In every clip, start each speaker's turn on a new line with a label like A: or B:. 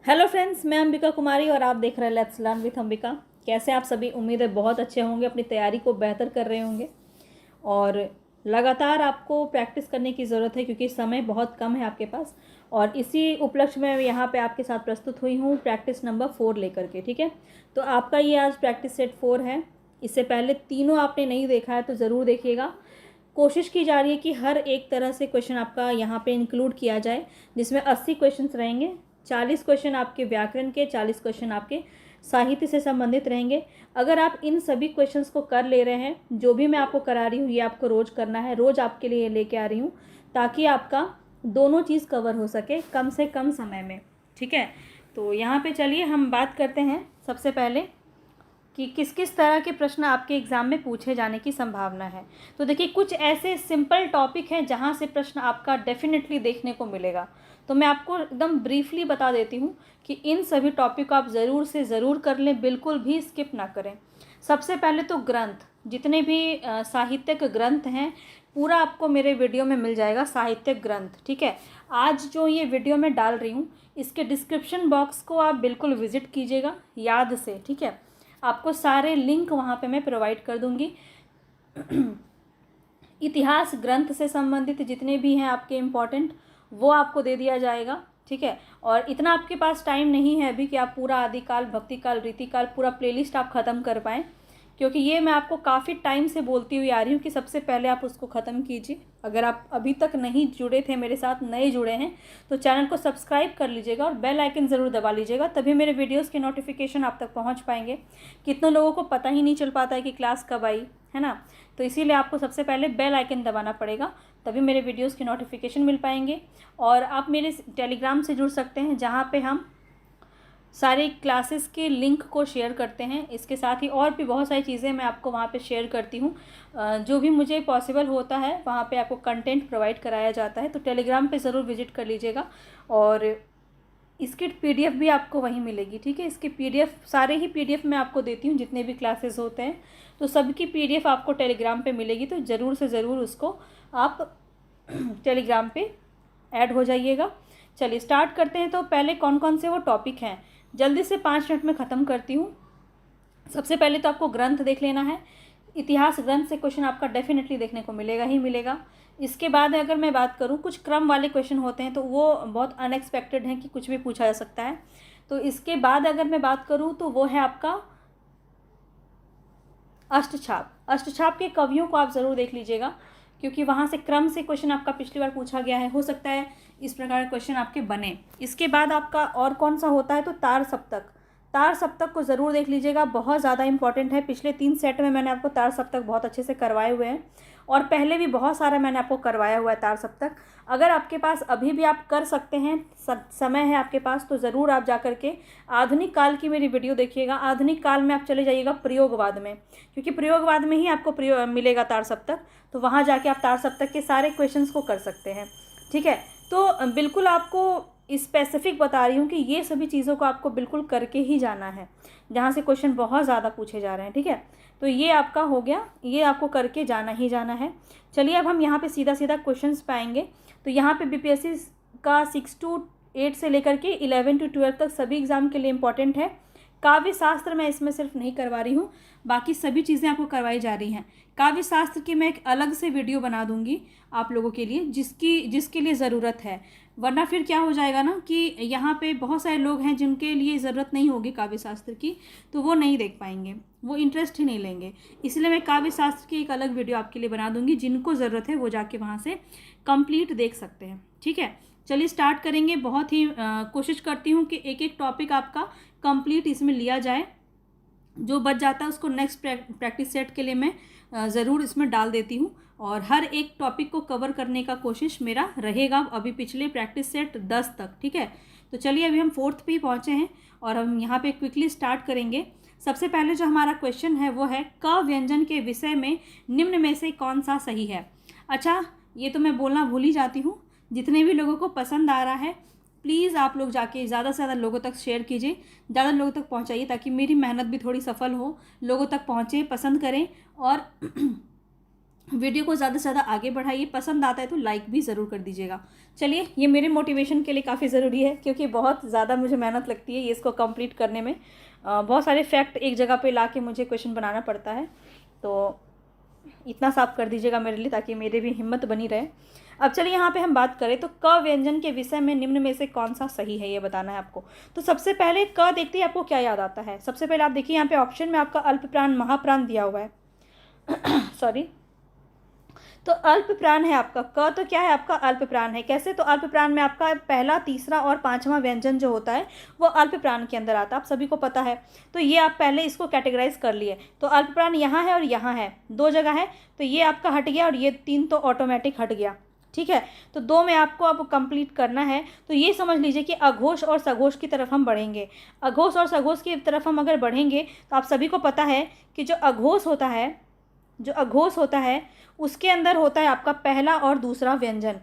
A: Hello friends, मैं अंबिका कुमारी और आप देख रहे हैं लेट्स लर्न विथ अंबिका। कैसे आप सभी? उम्मीद है बहुत अच्छे होंगे, अपनी तैयारी को बेहतर कर रहे होंगे और लगातार आपको प्रैक्टिस करने की ज़रूरत है क्योंकि समय बहुत कम है आपके पास। और इसी उपलक्ष्य में मैं यहाँ पे आपके साथ प्रस्तुत हुई हूँ प्रैक्टिस नंबर 4 लेकर के। ठीक है, तो आपका ये आज प्रैक्टिस सेट 4 है। इससे पहले तीनों आपने नहीं देखा है तो ज़रूर देखिएगा। कोशिश की जा रही है कि हर एक तरह से क्वेश्चन आपका यहाँ पे इंक्लूड किया जाए, जिसमें 80 क्वेश्चंस रहेंगे। 40 क्वेश्चन आपके व्याकरण के, 40 क्वेश्चन आपके साहित्य से संबंधित रहेंगे। अगर आप इन सभी क्वेश्चंस को कर ले रहे हैं, जो भी मैं आपको करा रही हूँ ये आपको रोज़ करना है, रोज़ आपके लिए लेके आ रही हूँ ताकि आपका दोनों चीज़ कवर हो सके कम से कम समय में। ठीक है, तो यहाँ पे चलिए हम बात करते हैं सबसे पहले कि किस किस तरह के प्रश्न आपके एग्ज़ाम में पूछे जाने की संभावना है। तो देखिए, कुछ ऐसे सिंपल टॉपिक हैं जहाँ से प्रश्न आपका डेफिनेटली देखने को मिलेगा। तो मैं आपको एकदम ब्रीफली बता देती हूँ कि इन सभी टॉपिक को आप ज़रूर से ज़रूर कर लें, बिल्कुल भी स्किप ना करें। सबसे पहले तो ग्रंथ, जितने भी साहित्यिक ग्रंथ हैं पूरा आपको मेरे वीडियो में मिल जाएगा, साहित्यिक ग्रंथ। ठीक है, आज जो ये वीडियो मैं डाल रही हूँ इसके डिस्क्रिप्शन बॉक्स को आप बिल्कुल विज़िट कीजिएगा याद से। ठीक है, आपको सारे लिंक वहाँ पे मैं प्रोवाइड कर दूँगी। इतिहास ग्रंथ से संबंधित जितने भी हैं आपके इम्पॉर्टेंट, वो आपको दे दिया जाएगा। ठीक है, और इतना आपके पास टाइम नहीं है अभी कि आप पूरा आदिकाल, भक्तिकाल, रीतिकाल पूरा प्लेलिस्ट आप ख़त्म कर पाएँ, क्योंकि ये मैं आपको काफ़ी टाइम से बोलती हुई आ रही हूँ कि सबसे पहले आप उसको ख़त्म कीजिए। अगर आप अभी तक नहीं जुड़े थे मेरे साथ, नए जुड़े हैं, तो चैनल को सब्सक्राइब कर लीजिएगा और बेल आइकन ज़रूर दबा लीजिएगा, तभी मेरे वीडियोस के नोटिफिकेशन आप तक पहुँच पाएंगे। कितने लोगों को पता ही नहीं चल पाता है कि क्लास कब आई है ना, तो इसीलिए आपको सबसे पहले बेल आइकन दबाना पड़ेगा, तभी मेरे वीडियोज़ के नोटिफिकेशन मिल पाएंगे। और आप मेरे टेलीग्राम से जुड़ सकते हैं, जहाँ पर हम सारे क्लासेस के लिंक को शेयर करते हैं। इसके साथ ही और भी बहुत सारी चीज़ें मैं आपको वहाँ पे शेयर करती हूँ। जो भी मुझे पॉसिबल होता है वहाँ पे आपको कंटेंट प्रोवाइड कराया जाता है, तो टेलीग्राम पे ज़रूर विजिट कर लीजिएगा। और इसकी पीडीएफ भी आपको वहीं मिलेगी। ठीक है, इसकी पीडीएफ, सारे ही पीडीएफ मैं आपको देती हूँ जितने भी क्लासेस होते हैं, तो सबकी पीडीएफ आपको टेलीग्राम पे मिलेगी, तो ज़रूर से ज़रूर उसको आप टेलीग्राम पे ऐड हो जाइएगा। चलिए स्टार्ट करते हैं। तो पहले कौन कौन से वो टॉपिक हैं जल्दी से 5 मिनट में ख़त्म करती हूँ। सबसे पहले तो आपको ग्रंथ देख लेना है। इतिहास ग्रंथ से क्वेश्चन आपका डेफिनेटली देखने को मिलेगा ही मिलेगा। इसके बाद अगर मैं बात करूँ, कुछ क्रम वाले क्वेश्चन होते हैं तो वो बहुत अनएक्सपेक्टेड हैं कि कुछ भी पूछा जा सकता है। तो इसके बाद अगर मैं बात करूँ तो वो है आपका अष्टछाप। अष्टछाप के कवियों को आप ज़रूर देख लीजिएगा, क्योंकि वहाँ से क्रम से क्वेश्चन आपका पिछली बार पूछा गया है, हो सकता है इस प्रकार के क्वेश्चन आपके बने। इसके बाद आपका और कौन सा होता है, तो तार सप्तक। तार सप्तक को ज़रूर देख लीजिएगा, बहुत ज़्यादा इंपॉर्टेंट है। पिछले 3 सेट में मैंने आपको तार सप्तक बहुत अच्छे से करवाए हुए हैं, और पहले भी बहुत सारा मैंने आपको करवाया हुआ है तार सप्तक। अगर आपके पास अभी भी आप कर सकते हैं, समय है आपके पास, तो ज़रूर आप जा कर के आधुनिक काल की मेरी वीडियो देखिएगा। आधुनिक काल में आप चले जाइएगा प्रयोगवाद में, क्योंकि प्रयोगवाद में ही आपको मिलेगा तार सप्तक, तो वहाँ जाके आप तार सप्तक के सारे क्वेश्चंस को कर सकते हैं। ठीक है, तो बिल्कुल आपको स्पेसिफिक बता रही हूँ कि ये सभी चीज़ों को आपको बिल्कुल करके ही जाना है, जहाँ से क्वेश्चन बहुत ज़्यादा पूछे जा रहे हैं। ठीक है, तो ये आपका हो गया, ये आपको करके जाना ही जाना है। चलिए अब हम यहाँ पे सीधा सीधा क्वेश्चंस पाएंगे। तो यहाँ पे बीपीएससी का 6 to 8 से लेकर के 11 to 12 तक सभी एग्ज़ाम के लिए इम्पॉर्टेंट है। काव्य शास्त्र मैं इसमें सिर्फ नहीं करवा रही हूँ, बाकी सभी चीज़ें आपको करवाई जा रही हैं। काव्य शास्त्र की मैं एक अलग से वीडियो बना दूंगी आप लोगों के लिए, जिसके लिए ज़रूरत है, वरना फिर क्या हो जाएगा ना कि यहाँ पे बहुत सारे लोग हैं जिनके लिए ज़रूरत नहीं होगी काव्य शास्त्र की, तो वो नहीं देख पाएंगे, वो इंटरेस्ट ही नहीं लेंगे। इसलिए मैं काव्य शास्त्र की एक अलग वीडियो आपके लिए बना दूंगी, जिनको ज़रूरत है वो जाके वहाँ से कंप्लीट देख सकते हैं। ठीक है, चलिए स्टार्ट करेंगे। बहुत ही कोशिश करती हूँ कि एक एक टॉपिक आपका कंप्लीट इसमें लिया जाए, जो बच जाता है उसको नेक्स्ट प्रैक्टिस सेट के लिए मैं ज़रूर इसमें डाल देती हूँ, और हर एक टॉपिक को कवर करने का कोशिश मेरा रहेगा अभी पिछले प्रैक्टिस सेट 10 तक। ठीक है, तो चलिए अभी हम 4th पे ही पहुँचे हैं और हम यहाँ पे क्विकली स्टार्ट करेंगे। सबसे पहले जो हमारा क्वेश्चन है वो है, क व्यंजन के विषय में निम्न में से कौन सा सही है। अच्छा, ये तो मैं बोलना भूल ही जाती हूँ, जितने भी लोगों को पसंद आ रहा है प्लीज़ आप लोग जाके ज़्यादा से ज़्यादा लोगों तक शेयर कीजिए, ज़्यादा लोगों तक पहुंचाइए, ताकि मेरी मेहनत भी थोड़ी सफल हो, लोगों तक पहुंचे, पसंद करें और वीडियो को ज़्यादा से ज़्यादा आगे बढ़ाइए, पसंद आता है तो लाइक भी ज़रूर कर दीजिएगा। चलिए, ये मेरे मोटिवेशन के लिए काफ़ी ज़रूरी है, क्योंकि बहुत ज़्यादा मुझे मेहनत लगती है ये इसको कंप्लीट करने में। बहुत सारे फैक्ट एक जगह पे ला के मुझे क्वेश्चन बनाना पड़ता है, तो इतना सा आप कर दीजिएगा मेरे लिए, ताकि मेरे भी हिम्मत बनी रहे। अब चलिए यहाँ पे हम बात करें तो क व्यंजन के विषय में निम्न में से कौन सा सही है, ये बताना है आपको। तो सबसे पहले क देखते ही आपको क्या याद आता है। सबसे पहले आप देखिए यहाँ पे ऑप्शन में आपका अल्प प्राण महाप्राण दिया हुआ है सॉरी। तो अल्प प्राण है आपका क, तो क्या है आपका अल्प प्राण है। कैसे, तो अल्प प्राण में आपका पहला, तीसरा और पांचवा व्यंजन जो होता है वो अल्प प्राण के अंदर आता है, आप सभी को पता है। तो ये आप पहले इसको कैटेगराइज कर लिए। तो अल्प प्राण यहाँ है और यहाँ है, दो जगह है, तो ये आपका हट गया और ये 3 तो ऑटोमेटिक हट गया। ठीक है, तो 2 में आपको अब कंप्लीट करना है। तो ये समझ लीजिए कि अघोष और सघोष की तरफ हम बढ़ेंगे। अघोष और सघोष की तरफ हम अगर बढ़ेंगे तो आप सभी को पता है कि जो अघोष होता है उसके अंदर होता है आपका पहला और दूसरा व्यंजन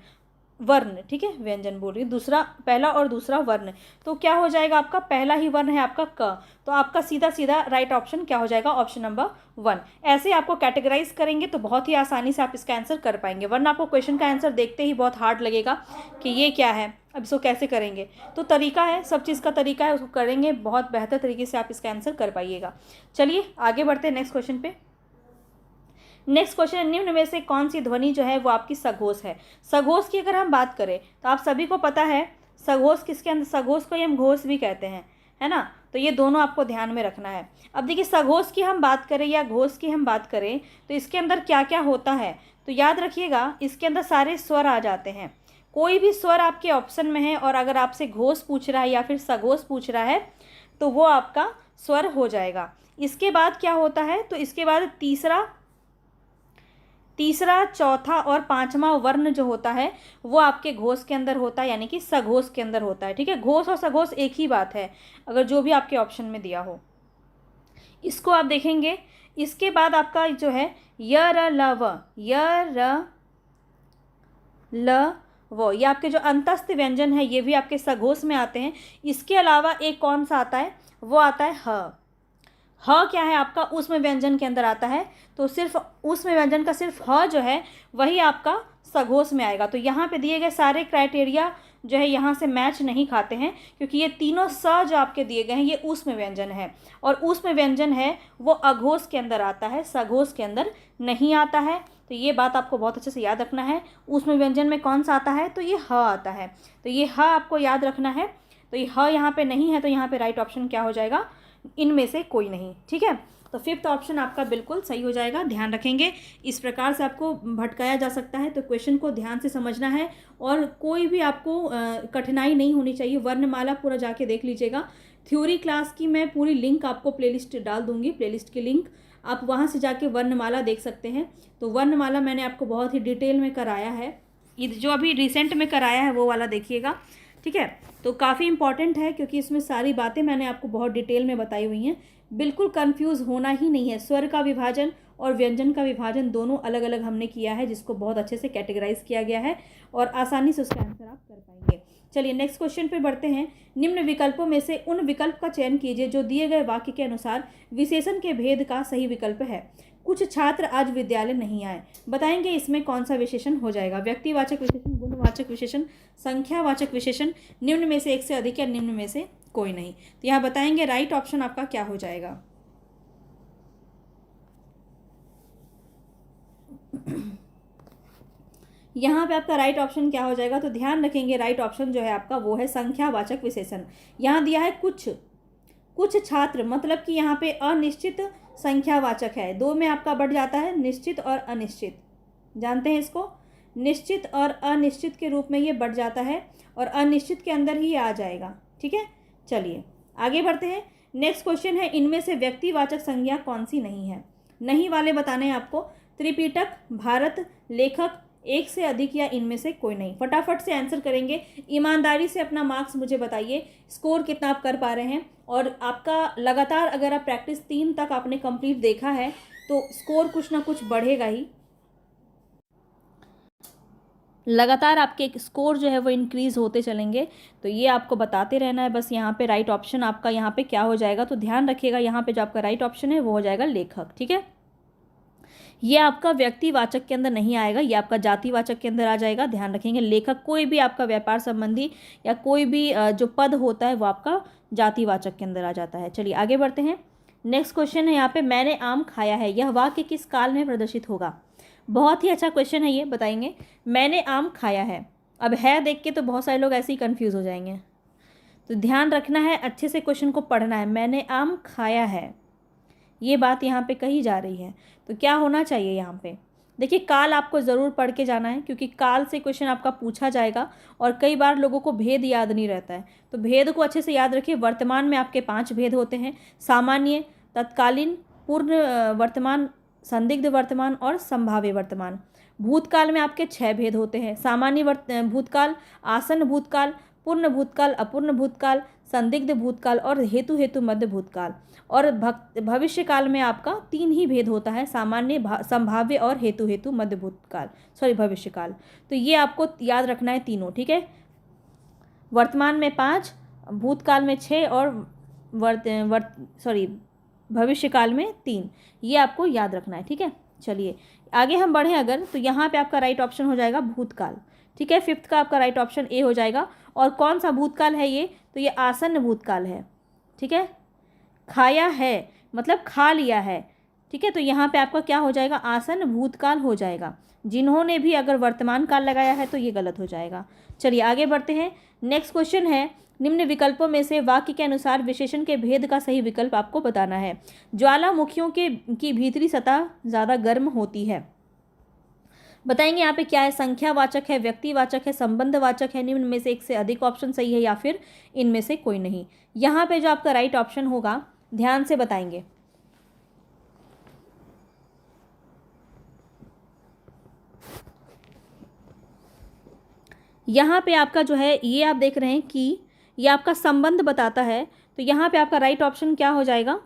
A: वर्ण। ठीक है, व्यंजन बोल रही हूँ, दूसरा, पहला और दूसरा वर्ण। तो क्या हो जाएगा, आपका पहला ही वर्ण है आपका क, तो आपका सीधा सीधा राइट ऑप्शन क्या हो जाएगा, ऑप्शन नंबर 1। ऐसे आपको कैटेगराइज करेंगे तो बहुत ही आसानी से आप इसका आंसर कर पाएंगे, वरना आपको क्वेश्चन का आंसर देखते ही बहुत हार्ड लगेगा कि ये क्या है, अब इसको कैसे करेंगे। तो तरीका है, सब चीज़ का तरीका है, उसको करेंगे बहुत बेहतर तरीके से आप इसका आंसर कर पाइएगा। चलिए आगे बढ़ते हैं नेक्स्ट क्वेश्चन पे। नेक्स्ट क्वेश्चन, निम्न में से कौन सी ध्वनि जो है वो आपकी सघोष है। सघोष की अगर हम बात करें तो आप सभी को पता है सघोष किसके अंदर, सघोष को ही हम घोष भी कहते हैं, है ना। तो ये दोनों आपको ध्यान में रखना है। अब देखिए, सघोष की हम बात करें या घोष की हम बात करें तो इसके अंदर क्या क्या होता है, तो याद रखिएगा इसके अंदर सारे स्वर आ जाते हैं। कोई भी स्वर आपके ऑप्शन में है और अगर आपसे घोष पूछ रहा है या फिर सघोष पूछ रहा है तो वो आपका स्वर हो जाएगा। इसके बाद क्या होता है, तो इसके बाद तीसरा, चौथा और पांचवा वर्ण जो होता है वो आपके घोष के अंदर होता है, यानी कि सघोष के अंदर होता है। ठीक है, घोष और सघोष एक ही बात है, अगर जो भी आपके ऑप्शन में दिया हो इसको आप देखेंगे। इसके बाद आपका जो है य र ल व, य र ल वो, ये आपके जो अंतस्थ व्यंजन है ये भी आपके सघोष में आते हैं। इसके अलावा एक कौन सा आता है, वो आता है ह। ह क्या है आपका ऊष्म व्यंजन के अंदर आता है, तो सिर्फ ऊष्म व्यंजन का सिर्फ ह जो है वही आपका सघोष में आएगा। तो यहाँ पे दिए गए सारे क्राइटेरिया जो है यहाँ से मैच नहीं खाते हैं, क्योंकि ये तीनों स जो आपके दिए गए हैं ये ऊष्म व्यंजन है, और ऊष्म व्यंजन है वो अघोष के अंदर आता है, सघोष के अंदर नहीं आता है। तो ये बात आपको बहुत अच्छे से याद रखना है। ऊष्म व्यंजन में कौन सा आता है, तो ये ह आता है, तो ये ह आपको याद रखना है। तो ये ह यहाँ पे नहीं है, तो यहाँ पे राइट ऑप्शन क्या हो जाएगा, इनमें से कोई नहीं। ठीक है, तो 5th ऑप्शन आपका बिल्कुल सही हो जाएगा, ध्यान रखेंगे। इस प्रकार से आपको भटकाया जा सकता है, तो क्वेश्चन को ध्यान से समझना है और कोई भी आपको कठिनाई नहीं होनी चाहिए। वर्णमाला पूरा जाके देख लीजिएगा। थ्योरी क्लास की मैं पूरी लिंक आपको प्लेलिस्ट डाल दूंगी, प्लेलिस्ट की लिंक आप वहाँ से जाके वर्णमाला देख सकते हैं। तो वर्णमाला मैंने आपको बहुत ही डिटेल में कराया है, जो अभी रिसेंट में कराया है वो वाला देखिएगा। ठीक है, तो काफ़ी इंपॉर्टेंट है क्योंकि इसमें सारी बातें मैंने आपको बहुत डिटेल में बताई हुई हैं। बिल्कुल कंफ्यूज होना ही नहीं है। स्वर का विभाजन और व्यंजन का विभाजन दोनों अलग अलग हमने किया है, जिसको बहुत अच्छे से कैटेगराइज किया गया है और आसानी से उसका आंसर आप कर पाएंगे। चलिए नेक्स्ट क्वेश्चन पे बढ़ते हैं। निम्न विकल्पों में से उन विकल्प का चयन कीजिए जो दिए गए वाक्य के अनुसार विशेषण के भेद का सही विकल्प है। कुछ छात्र आज विद्यालय नहीं आए, बताएंगे इसमें कौन सा विशेषण हो जाएगा। व्यक्तिवाचक विशेषण, गुणवाचक विशेषण, संख्यावाचक विशेषण, निम्न में से एक से अधिक या निम्न में से कोई नहीं। तो यहाँ बताएंगे राइट ऑप्शन आपका क्या हो जाएगा। यहाँ पे आपका राइट ऑप्शन क्या हो जाएगा, तो ध्यान रखेंगे राइट ऑप्शन जो है आपका वो है संख्यावाचक विशेषण। यहाँ दिया है कुछ छात्र, मतलब कि यहाँ पे अनिश्चित संख्यावाचक है। 2 में आपका बढ़ जाता है निश्चित और अनिश्चित, जानते हैं इसको, निश्चित और अनिश्चित के रूप में ये बढ़ जाता है और अनिश्चित के अंदर ही आ जाएगा। ठीक है, चलिए आगे बढ़ते हैं। नेक्स्ट क्वेश्चन है, इनमें से व्यक्तिवाचक संज्ञा कौन सी नहीं है। नहीं वाले बताने हैं आपको। त्रिपिटक, भारत, लेखक, एक से अधिक या इनमें से कोई नहीं। फटाफट से आंसर करेंगे, ईमानदारी से अपना मार्क्स मुझे बताइए, स्कोर कितना आप कर पा रहे हैं। और आपका लगातार अगर आप प्रैक्टिस 3 तक आपने कंप्लीट देखा है तो स्कोर कुछ ना कुछ बढ़ेगा ही, लगातार आपके स्कोर जो है वो इंक्रीज होते चलेंगे। तो ये आपको बताते रहना है बस। यहाँ पे राइट ऑप्शन आपका यहाँ पे क्या हो जाएगा, तो ध्यान रखिएगा यहाँ पे जो आपका राइट ऑप्शन है वो हो जाएगा लेखक। ठीक है, ये आपका व्यक्तिवाचक के अंदर नहीं आएगा, ये आपका जातिवाचक के अंदर आ जाएगा, ध्यान रखेंगे। लेखक कोई भी आपका व्यापार संबंधी या कोई भी जो पद होता है वो आपका जातिवाचक के अंदर आ जाता है। चलिए आगे बढ़ते हैं। नेक्स्ट क्वेश्चन है यहाँ पे, मैंने आम खाया है, यह वाक्य किस काल में प्रदर्शित होगा? बहुत ही अच्छा क्वेश्चन है ये, बताएंगे। मैंने आम खाया है, अब है देख के तो बहुत सारे लोग ऐसे ही कन्फ्यूज़ हो जाएंगे, तो ध्यान रखना है, अच्छे से क्वेश्चन को पढ़ना है। मैंने आम खाया है, ये बात यहाँ पे कही जा रही है, तो क्या होना चाहिए यहाँ पे? देखिए काल आपको ज़रूर पढ़ के जाना है, क्योंकि काल से क्वेश्चन आपका पूछा जाएगा और कई बार लोगों को भेद याद नहीं रहता है, तो भेद को अच्छे से याद रखिए। वर्तमान में आपके 5 भेद होते हैं, सामान्य, तत्कालीन, पूर्ण वर्तमान, संदिग्ध वर्तमान और संभाव्य वर्तमान। भूतकाल में आपके 6 भेद होते हैं, सामान्य भूतकाल, आसन्न भूतकाल, पूर्ण भूतकाल, अपूर्ण भूतकाल, संदिग्ध भूतकाल और हेतु मध्य भूतकाल। और भविष्य काल में आपका 3 ही भेद होता है, सामान्य, संभाव्य और हेतु मध्य भूतकाल, भविष्य काल। तो ये आपको याद रखना है तीनों, ठीक है। वर्तमान में 5, भूतकाल में 6 और भविष्य काल में 3, ये आपको याद रखना है, ठीक है। चलिए आगे हम बढ़ें अगर, तो यहाँ पे आपका राइट ऑप्शन हो जाएगा भूतकाल, ठीक है। 5th का आपका राइट ऑप्शन ए हो जाएगा। और कौन सा भूतकाल है ये? तो ये आसन्न भूतकाल है, ठीक है। खाया है मतलब खा लिया है, ठीक है, तो यहाँ पे आपका क्या हो जाएगा? आसन्न भूतकाल हो जाएगा। जिन्होंने भी अगर वर्तमान काल लगाया है तो ये गलत हो जाएगा। चलिए आगे बढ़ते हैं। नेक्स्ट क्वेश्चन है, निम्न विकल्पों में से वाक्य के अनुसार विशेषण के भेद का सही विकल्प आपको बताना है। ज्वालामुखियों की भीतरी सतह ज़्यादा गर्म होती है, बताएंगे यहाँ पे क्या है? संख्यावाचक है, व्यक्तिवाचक है, संबंधवाचक है, निम्न में से एक से अधिक ऑप्शन सही है या फिर इनमें से कोई नहीं। यहाँ पे जो आपका राइट ऑप्शन होगा ध्यान से बताएंगे। यहाँ पे आपका जो है ये आप देख रहे हैं कि ये आपका संबंध बताता है, तो यहाँ पे आपका राइट ऑप्शन क्या हो जाएगा?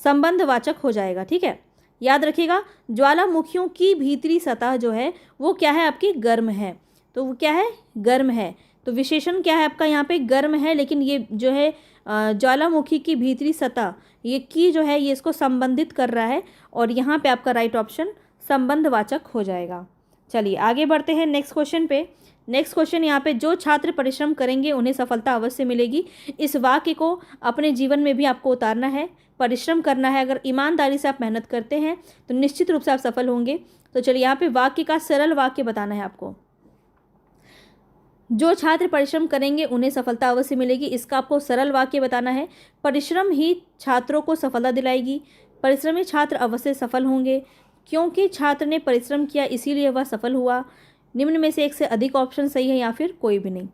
A: संबंधवाचक हो जाएगा, ठीक है। याद रखिएगा, ज्वालामुखियों की भीतरी सतह जो है वो क्या है? आपकी गर्म है, तो वो क्या है? गर्म है। तो विशेषण क्या है आपका? यहाँ पे गर्म है, लेकिन ये जो है ज्वालामुखी की भीतरी सतह, ये की जो है ये इसको संबंधित कर रहा है, और यहाँ पे आपका राइट ऑप्शन संबंधवाचक हो जाएगा। चलिए आगे बढ़ते हैं नेक्स्ट क्वेश्चन पे। नेक्स्ट क्वेश्चन यहाँ पे, जो छात्र परिश्रम करेंगे उन्हें सफलता अवश्य मिलेगी। इस वाक्य को अपने जीवन में भी आपको उतारना है, परिश्रम करना है। अगर ईमानदारी से आप मेहनत करते हैं तो निश्चित रूप से आप सफल होंगे। तो चलिए यहाँ पे वाक्य का सरल वाक्य बताना है आपको। जो छात्र परिश्रम करेंगे उन्हें सफलता अवश्य मिलेगी, इसका आपको सरल वाक्य बताना है। परिश्रम ही छात्रों को सफलता दिलाएगी, परिश्रमी छात्र अवश्य सफल होंगे, क्योंकि छात्र ने परिश्रम किया इसीलिए वह सफल हुआ। निम्न में से एक से अधिक ऑप्शन सही है या फिर कोई भी नहीं,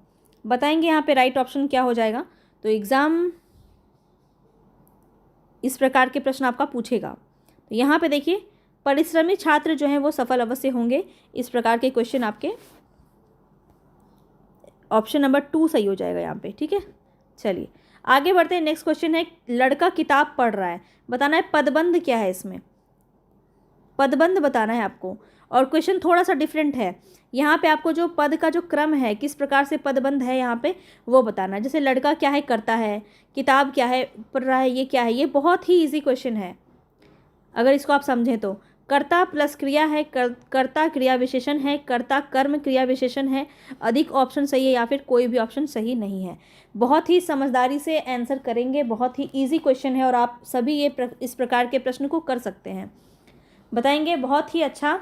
A: बताएंगे यहाँ पे राइट ऑप्शन क्या हो जाएगा। तो एग्ज़ाम इस प्रकार के प्रश्न आपका पूछेगा, तो यहाँ पे देखिए परिश्रमी छात्र जो हैं वो सफल अवश्य होंगे, इस प्रकार के क्वेश्चन आपके ऑप्शन नंबर 2 सही हो जाएगा यहाँ पे, ठीक है। चलिए आगे बढ़ते हैं। नेक्स्ट क्वेश्चन है, लड़का किताब पढ़ रहा है, बताना है पदबंध क्या है इसमें, पदबंध बताना है आपको। और क्वेश्चन थोड़ा सा डिफरेंट है, यहाँ पे आपको जो पद का जो क्रम है, किस प्रकार से पदबंध है यहाँ पे वो बताना है। जैसे लड़का क्या है? करता है, किताब क्या है? पढ़ रहा है, ये क्या है? ये बहुत ही इजी क्वेश्चन है अगर इसको आप समझें तो। कर्ता प्लस क्रिया है, कर्ता क्रिया विशेषण है, कर्ता कर्म क्रिया विशेषण है, अधिक ऑप्शन सही है या फिर कोई भी ऑप्शन सही नहीं है। बहुत ही समझदारी से आंसर करेंगे, बहुत ही इजी क्वेश्चन है और आप सभी ये इस प्रकार के प्रश्न को कर सकते हैं, बताएंगे। बहुत ही अच्छा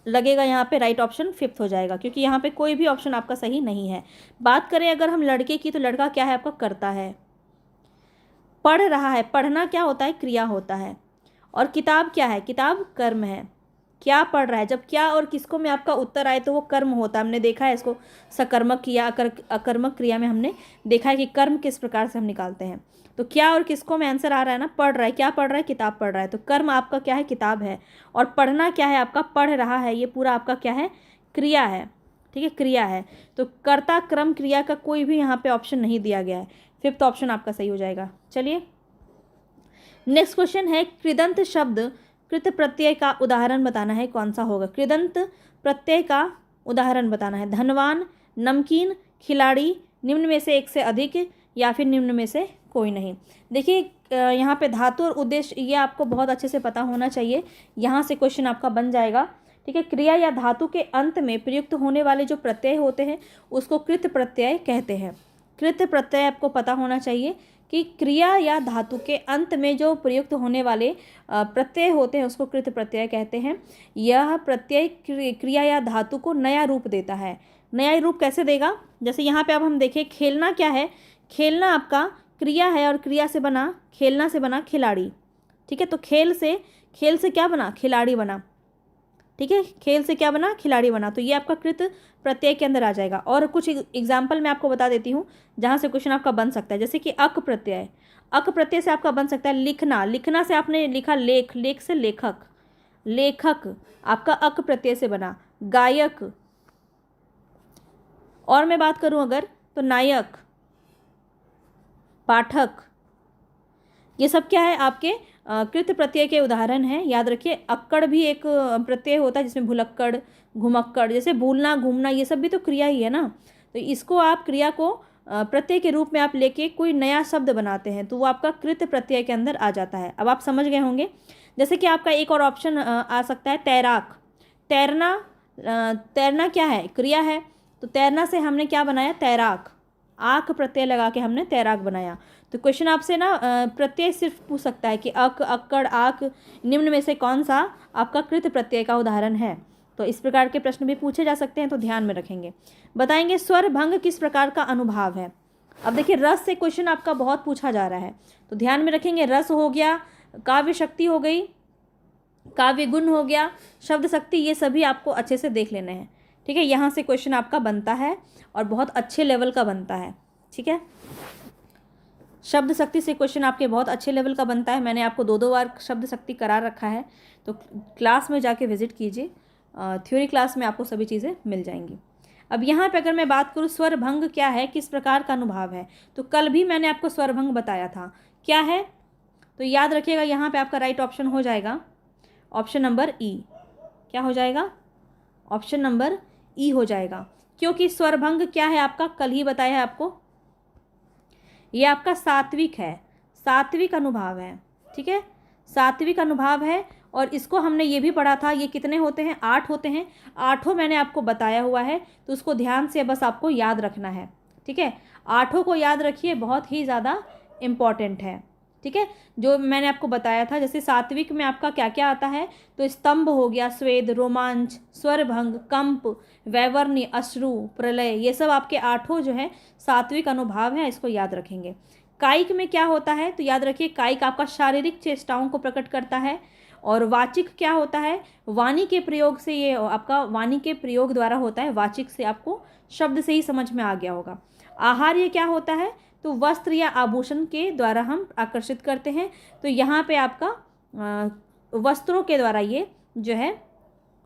A: लगेगा, यहाँ पे राइट ऑप्शन 5th हो जाएगा, क्योंकि यहाँ पे कोई भी ऑप्शन आपका सही नहीं है। बात करें अगर हम लड़के की, तो लड़का क्या है आपका? करता है, पढ़ रहा है, पढ़ना क्या होता है? क्रिया होता है। और किताब क्या है? किताब कर्म है, क्या पढ़ रहा है? जब क्या और किसको में आपका उत्तर आए तो वो कर्म होता है। हमने देखा है इसको सकर्मक क्रिया, अकर्मक क्रिया में हमने देखा है कि कर्म किस प्रकार से हम निकालते हैं। तो क्या और किसको में आंसर आ रहा है ना? पढ़ रहा है, क्या पढ़ रहा है? किताब पढ़ रहा है, तो कर्म आपका क्या है? किताब है। और पढ़ना क्या है आपका? पढ़ रहा है, ये पूरा आपका क्या है? क्रिया है, ठीक है, क्रिया है। तो कर्ता क्रम क्रिया का कोई भी यहाँ पे ऑप्शन नहीं दिया गया है, 5th ऑप्शन आपका सही हो जाएगा। चलिए नेक्स्ट क्वेश्चन है, कृदंत शब्द कृत प्रत्यय का उदाहरण बताना है, कौन सा होगा? कृदंत प्रत्यय का उदाहरण बताना है। धनवान, नमकीन, खिलाड़ी, निम्न में से एक से अधिक या फिर निम्न में से कोई नहीं। देखिए यहाँ पे धातु और उद्देश्य ये आपको बहुत अच्छे से पता होना चाहिए, यहाँ से क्वेश्चन आपका बन जाएगा। ठीक है, क्रिया या धातु के अंत में प्रयुक्त होने वाले जो प्रत्यय होते हैं उसको कृत प्रत्यय कहते हैं। कृत प्रत्यय आपको पता होना चाहिए कि क्रिया या धातु के अंत में जो प्रयुक्त होने वाले प्रत्यय होते हैं उसको कृत प्रत्यय कहते हैं। यह प्रत्यय क्रिया या धातु को नया रूप देता है। नया रूप कैसे देगा? जैसे यहाँ पे अब हम देखें, खेलना क्या है? खेलना आपका क्रिया है और क्रिया से बना, खेलना से बना खिलाड़ी। ठीक है, तो खेल से क्या बना? खिलाड़ी बना। ठीक है, खेल से क्या बना? खिलाड़ी बना। तो ये आपका कृत प्रत्यय के अंदर आ जाएगा। और कुछ एग्जाम्पल मैं आपको बता देती हूँ जहाँ से क्वेश्चन आपका बन सकता है। जैसे कि अक प्रत्यय, अक प्रत्यय से आपका बन सकता है लिखना। लिखना से आपने लिखा लेख, लेख से लेखक, लेखक आपका अक प्रत्यय से बना। गायक, और मैं बात करूँ अगर तो नायक, पाठक, ये सब क्या है? आपके कृत प्रत्यय के उदाहरण हैं। याद रखिए, अक्कड़ भी एक प्रत्यय होता है जिसमें भुलक्कड़, घुमक्कड़, जैसे भूलना, घूमना, ये सब भी तो क्रिया ही है ना। तो इसको आप क्रिया को प्रत्यय के रूप में आप लेके कोई नया शब्द बनाते हैं तो वो आपका कृत प्रत्यय के अंदर आ जाता है। अब आप समझ गए होंगे। जैसे कि आपका एक और ऑप्शन आ सकता है तैराक। तैरना, तैरना क्या है? क्रिया है। तो तैरना से हमने क्या बनाया? तैराक। आक प्रत्यय लगा के हमने तैराक बनाया। तो क्वेश्चन आपसे ना प्रत्यय सिर्फ पूछ सकता है कि अक, अक्कड़, आक, निम्न में से कौन सा आपका कृत प्रत्यय का उदाहरण है। तो इस प्रकार के प्रश्न भी पूछे जा सकते हैं, तो ध्यान में रखेंगे। बताएंगे स्वर भंग किस प्रकार का अनुभाव है। अब देखिए, रस से क्वेश्चन आपका बहुत पूछा जा रहा है, तो ध्यान में रखेंगे। रस हो गया, काव्य शक्ति हो गई, काव्य गुण हो गया, शब्द शक्ति, ये सभी आपको अच्छे से देख लेने हैं। ठीक है, यहाँ से क्वेश्चन आपका बनता है और बहुत अच्छे लेवल का बनता है। ठीक है, शब्द शक्ति से क्वेश्चन आपके बहुत अच्छे लेवल का बनता है। मैंने आपको 2-2 बार शब्द शक्ति करा रखा है, तो क्लास में जाके विजिट कीजिए। थ्योरी क्लास में आपको सभी चीज़ें मिल जाएंगी। अब यहाँ पे अगर मैं बात करूँ स्वर भंग क्या है, किस प्रकार का अनुभाव है, तो कल भी मैंने आपको स्वर भंग बताया था। क्या है? तो याद रखिएगा, यहाँ पे आपका राइट ऑप्शन हो जाएगा ऑप्शन नंबर ई। क्या हो जाएगा? ऑप्शन नंबर ई हो जाएगा। क्योंकि स्वर भंग क्या है आपका, कल ही बताया है आपको, ये आपका सात्विक है, सात्विक अनुभाव है। ठीक है, सात्विक अनुभाव है। और इसको हमने ये भी पढ़ा था, ये कितने होते हैं? 8 होते हैं। 8 मैंने आपको बताया हुआ है, तो उसको ध्यान से बस आपको याद रखना है। ठीक है, 8 को याद रखिए, बहुत ही ज़्यादा इम्पॉर्टेंट है। ठीक है, जो मैंने आपको बताया था, जैसे सात्विक में आपका क्या क्या आता है, तो स्तंभ हो गया, स्वेद, रोमांच, स्वरभंग, कंप, वैवर्ण्य, अश्रु, प्रलय, ये सब आपके 8 जो है सात्विक अनुभाव है, इसको याद रखेंगे। कायिक में क्या होता है, तो याद रखिए, कायिक आपका शारीरिक चेष्टाओं को प्रकट करता है। और वाचिक क्या होता है? वाणी के प्रयोग से, ये आपका वाणी के प्रयोग द्वारा होता है। वाचिक से आपको शब्द से ही समझ में आ गया होगा। आहार्य क्या होता है? तो वस्त्र या आभूषण के द्वारा हम आकर्षित करते हैं, तो यहाँ पे आपका वस्त्रों के द्वारा ये जो है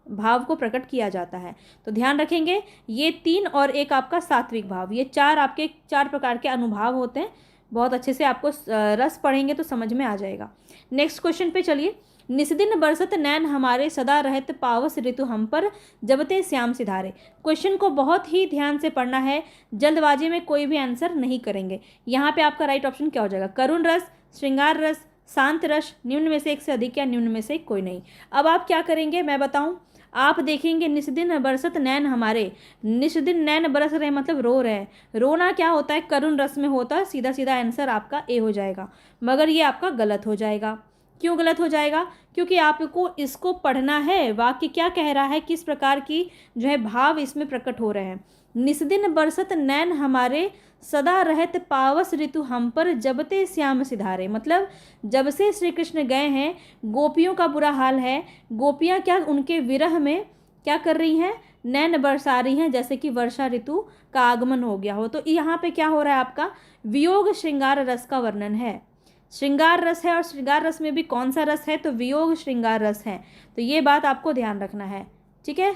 A: भाव को प्रकट किया जाता है। तो ध्यान रखेंगे, ये 3 और एक आपका सात्विक भाव, ये 4 आपके 4 प्रकार के अनुभाव होते हैं। बहुत अच्छे से आपको रस पढ़ेंगे तो समझ में आ जाएगा। नेक्स्ट क्वेश्चन पे चलिए। निस्दिन बरसत नैन हमारे, सदा रहत पावस ऋतु हम पर, जबते श्याम सिधारे। क्वेश्चन को बहुत ही ध्यान से पढ़ना है, जल्दबाजी में कोई भी आंसर नहीं करेंगे। यहाँ पे आपका राइट ऑप्शन क्या हो जाएगा? करुण रस, श्रृंगार रस, शांत रस, निम्न में से एक से अधिक या निम्न में से कोई नहीं। अब आप क्या करेंगे मैं बताऊं, आप देखेंगे निस्दिन बरसत नैन हमारे, निस्दिन नैन बरस रहे मतलब रो रहे हैं। रोना क्या होता है? करुण रस में होता है। सीधा सीधा आंसर आपका ए हो जाएगा, मगर ये आपका गलत हो जाएगा। क्यों गलत हो जाएगा? क्योंकि आपको इसको पढ़ना है, वाक्य क्या कह रहा है, किस प्रकार की जो है भाव इसमें प्रकट हो रहे हैं। निस्दिन बरसत नैन हमारे, सदा रहत पावस ऋतु हम पर, जबते श्याम सिधारे, मतलब जब से श्री कृष्ण गए हैं गोपियों का बुरा हाल है। गोपियाँ क्या उनके विरह में क्या कर रही हैं? नैन बरसा रही हैं, जैसे कि वर्षा ऋतु का आगमन हो गया हो। तो यहाँ पे क्या हो रहा है? आपका वियोग श्रृंगार रस का वर्णन है। श्रृंगार रस है, और श्रृंगार रस में भी कौन सा रस है? तो वियोग श्रृंगार रस है। तो ये बात आपको ध्यान रखना है। ठीक है,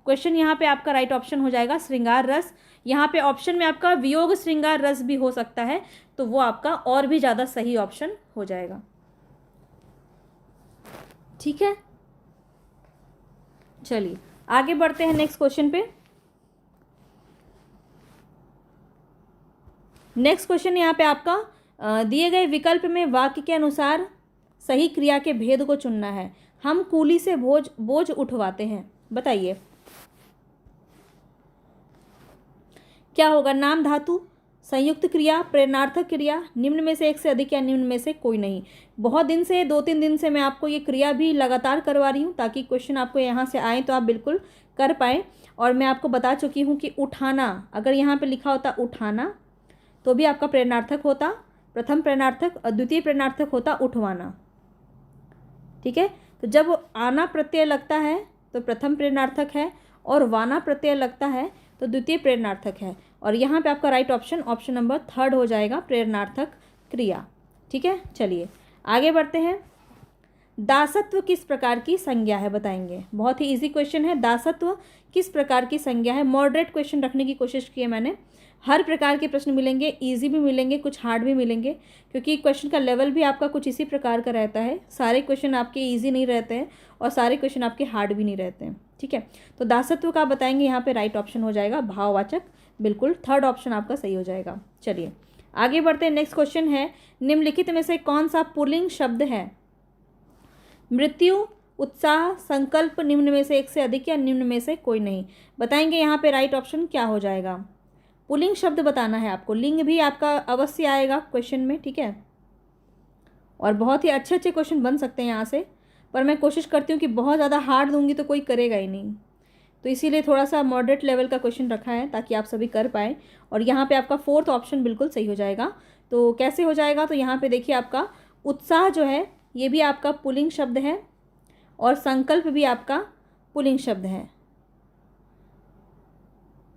A: क्वेश्चन यहाँ पे आपका राइट ऑप्शन हो जाएगा श्रृंगार रस। यहाँ पे ऑप्शन में आपका वियोग श्रृंगार रस भी हो सकता है, तो वो आपका और भी ज़्यादा सही ऑप्शन हो जाएगा। ठीक है, चलिए आगे बढ़ते हैं नेक्स्ट क्वेश्चन पे। नेक्स्ट क्वेश्चन यहाँ पे आपका दिए गए विकल्प में वाक्य के अनुसार सही क्रिया के भेद को चुनना है। हम कूली से बोझ उठवाते हैं। बताइए क्या होगा? नाम धातु, संयुक्त क्रिया, प्रेरणार्थक क्रिया, निम्न में से एक से अधिक या निम्न में से कोई नहीं। बहुत दिन से 2-3 दिन से मैं आपको ये क्रिया भी लगातार करवा रही हूँ ताकि क्वेश्चन आपको यहाँ से आए तो आप बिल्कुल कर पाएँ। और मैं आपको बता चुकी हूँ कि उठाना, अगर यहाँ पे लिखा होता उठाना तो भी आपका प्रेरणार्थक होता, प्रथम प्रेरणार्थक, और द्वितीय प्रेरणार्थक होता उठवाना। ठीक है, तो जब आना प्रत्यय लगता है तो प्रथम प्रेरणार्थक है और वाना प्रत्यय लगता है तो द्वितीय प्रेरणार्थक है। और यहाँ पे आपका राइट ऑप्शन नंबर 3 हो जाएगा, प्रेरणार्थक क्रिया। ठीक है, चलिए आगे बढ़ते हैं। दासत्व किस प्रकार की संज्ञा है? बताएंगे। बहुत ही इजी क्वेश्चन है। दासत्व किस प्रकार की संज्ञा है? मॉडरेट क्वेश्चन रखने की कोशिश की है मैंने। हर प्रकार के प्रश्न मिलेंगे, इजी भी मिलेंगे, कुछ हार्ड भी मिलेंगे, क्योंकि क्वेश्चन का लेवल भी आपका कुछ इसी प्रकार का रहता है। सारे क्वेश्चन आपके इजी नहीं रहते हैं और सारे क्वेश्चन आपके हार्ड भी नहीं रहते हैं। ठीक है, तो दासत्व का बताएंगे, यहाँ पे राइट ऑप्शन हो जाएगा भाववाचक, बिल्कुल 3rd ऑप्शन आपका सही हो जाएगा। चलिए आगे बढ़ते हैं। नेक्स्ट क्वेश्चन है, निम्नलिखित में से कौन सा पुल्लिंग शब्द है? मृत्यु, उत्साह, संकल्प, निम्न में से एक से अधिक या निम्न में से कोई नहीं। बताएंगे यहाँ पे राइट ऑप्शन क्या हो जाएगा। पुल्लिंग शब्द बताना है आपको, लिंग भी आपका अवश्य आएगा क्वेश्चन में। ठीक है, और बहुत ही अच्छे अच्छे क्वेश्चन बन सकते हैं यहाँ से, पर मैं कोशिश करती हूँ कि बहुत ज़्यादा हार्ड दूंगी तो कोई करेगा ही नहीं, तो इसीलिए थोड़ा सा मॉडरेट लेवल का क्वेश्चन रखा है ताकि आप सभी कर पाएँ। और यहाँ पे आपका 4th ऑप्शन बिल्कुल सही हो जाएगा। तो कैसे हो जाएगा? तो यहाँ पे देखिए, आपका उत्साह जो है ये भी आपका पुल्लिंग शब्द है और संकल्प भी आपका पुल्लिंग शब्द है।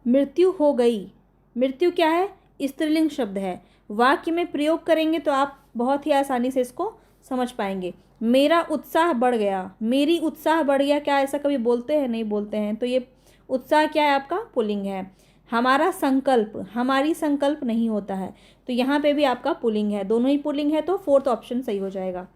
A: मृत्यु हो गई, मृत्यु क्या है? स्त्रीलिंग शब्द है। वाक्य में प्रयोग करेंगे तो आप बहुत ही आसानी से इसको समझ पाएंगे। मेरा उत्साह बढ़ गया, मेरी उत्साह बढ़ गया, क्या ऐसा कभी बोलते हैं? नहीं बोलते हैं। तो ये उत्साह क्या है? आपका पुल्लिंग है। हमारा संकल्प, हमारी संकल्प नहीं होता है, तो यहाँ पे भी आपका पुल्लिंग है, दोनों ही पुल्लिंग है, तो 4th ऑप्शन सही हो जाएगा।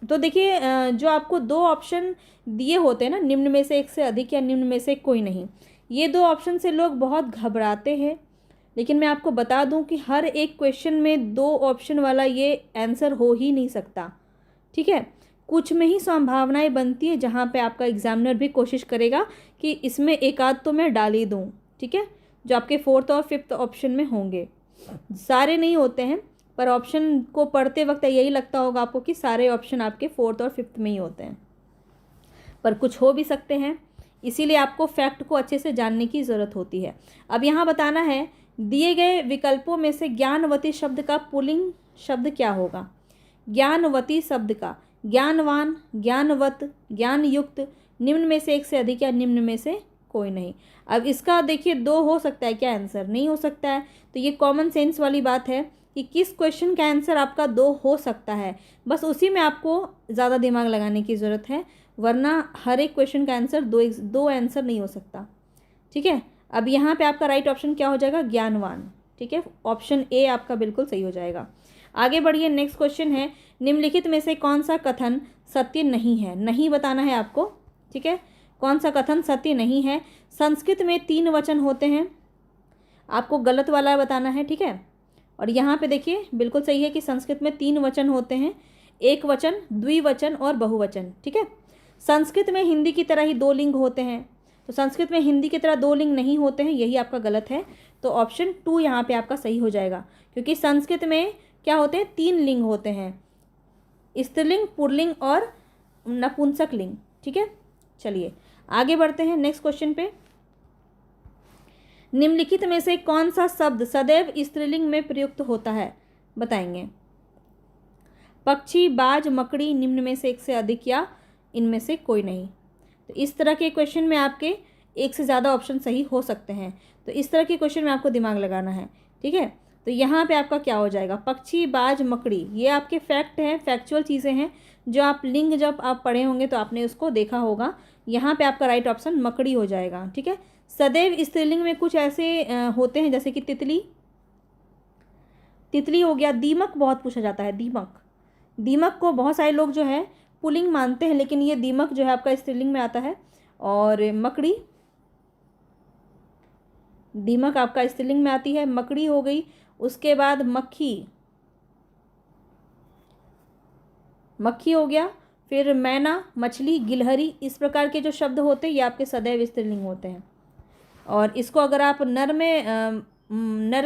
A: तो देखिए, जो आपको 2 ऑप्शन दिए होते हैं ना, निम्न में से एक से अधिक या निम्न में से कोई नहीं, ये 2 ऑप्शन से लोग बहुत घबराते हैं। लेकिन मैं आपको बता दूं कि हर एक क्वेश्चन में 2 ऑप्शन वाला ये आंसर हो ही नहीं सकता। ठीक है, कुछ में ही संभावनाएं बनती है जहाँ पे आपका एग्जामिनर भी कोशिश करेगा कि इसमें एक आध तो मैं डाल ही दूँ। ठीक है, जो आपके 4th और 5th ऑप्शन में होंगे, सारे नहीं होते हैं, पर ऑप्शन को पढ़ते वक्त यही लगता होगा आपको कि सारे ऑप्शन आपके 4th और 5th में ही होते हैं, पर कुछ हो भी सकते हैं। इसीलिए आपको फैक्ट को अच्छे से जानने की ज़रूरत होती है। अब यहाँ बताना है, दिए गए विकल्पों में से ज्ञानवती शब्द का पुल्लिंग शब्द क्या होगा? ज्ञानवती शब्द का ज्ञानवान, ज्ञानवत, ज्ञानयुक्त, निम्न में से एक से अधिक या निम्न में से कोई नहीं। अब इसका देखिए 2 हो सकता है क्या आंसर? नहीं हो सकता है। तो ये कॉमन सेंस वाली बात है कि किस क्वेश्चन का आंसर आपका 2 हो सकता है, बस उसी में आपको ज़्यादा दिमाग लगाने की ज़रूरत है, वरना हर एक क्वेश्चन का आंसर 2 आंसर नहीं हो सकता। ठीक है, अब यहाँ पे आपका राइट ऑप्शन क्या हो जाएगा? ज्ञानवान। ठीक है, ऑप्शन ए आपका बिल्कुल सही हो जाएगा। आगे बढ़िए। नेक्स्ट क्वेश्चन है, निम्नलिखित में से कौन सा कथन सत्य नहीं है? नहीं बताना है आपको। ठीक है, कौन सा कथन सत्य नहीं है? संस्कृत में 3 वचन होते हैं, आपको गलत वाला बताना है। ठीक है, और यहाँ पे देखिए बिल्कुल सही है कि संस्कृत में 3 वचन होते हैं, एक वचन, द्विवचन और बहुवचन। ठीक है, संस्कृत में हिंदी की तरह ही 2 लिंग होते हैं, तो संस्कृत में हिंदी की तरह 2 लिंग नहीं होते हैं, यही आपका गलत है। तो ऑप्शन 2 यहाँ पे आपका सही हो जाएगा, क्योंकि संस्कृत में क्या होते हैं? 3 लिंग होते हैं, स्त्रीलिंग, पुल्लिंग और नपुंसक लिंग। ठीक है, चलिए आगे बढ़ते हैं नेक्स्ट क्वेश्चन पे। निम्नलिखित में से कौन सा शब्द सदैव स्त्रीलिंग में प्रयुक्त होता है? बताएंगे। पक्षी, बाज, मकड़ी, निम्न में से एक से अधिक या इनमें से कोई नहीं। तो इस तरह के क्वेश्चन में आपके एक से ज़्यादा ऑप्शन सही हो सकते हैं, तो इस तरह के क्वेश्चन में आपको दिमाग लगाना है। ठीक है, तो यहाँ पे आपका क्या हो जाएगा? पक्षी, बाज, मकड़ी, ये आपके फैक्ट हैं, फैक्चुअल चीज़ें हैं, जो आप लिंग जब आप पढ़े होंगे तो आपने उसको देखा होगा। यहाँ पे आपका राइट ऑप्शन मकड़ी हो जाएगा। ठीक है, सदैव स्त्रीलिंग में कुछ ऐसे होते हैं जैसे कि तितली, तितली हो गया। दीमक बहुत पूछा जाता है, दीमक, दीमक को बहुत सारे लोग जो है पुल्लिंग मानते हैं, लेकिन ये दीमक जो है आपका स्त्रीलिंग में आता है। और मकड़ी, दीमक आपका स्त्रीलिंग में आती है, मकड़ी हो गई। उसके बाद मक्खी, मक्खी हो गया, फिर मैना, मछली, गिलहरी, इस प्रकार के जो शब्द होते हैं ये आपके सदैव स्त्रीलिंग होते हैं। और इसको अगर आप नर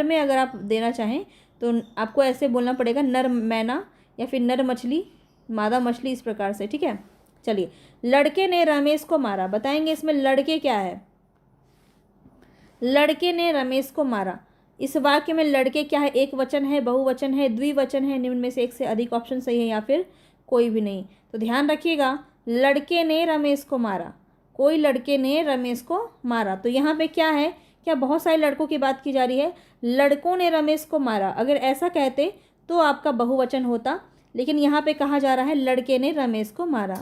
A: में अगर आप देना चाहें तो आपको ऐसे बोलना पड़ेगा, नर मैना या फिर नर मछली, मादा मछली, इस प्रकार से। ठीक है, चलिए। लड़के ने रमेश को मारा, बताएंगे इसमें लड़के क्या है। लड़के ने रमेश को मारा, इस वाक्य में लड़के क्या है, एक वचन है, बहुवचन है, द्विवचन है, निम्न में से एक से अधिक ऑप्शन सही है या फिर कोई भी नहीं। तो ध्यान रखिएगा, लड़के ने रमेश को मारा, कोई लड़के ने रमेश को मारा। तो यहाँ पे क्या है, क्या बहुत सारे लड़कों की बात की जा रही है। लड़कों ने रमेश को मारा, अगर ऐसा कहते तो आपका बहुवचन होता, लेकिन यहाँ पे कहा जा रहा है लड़के ने रमेश को मारा,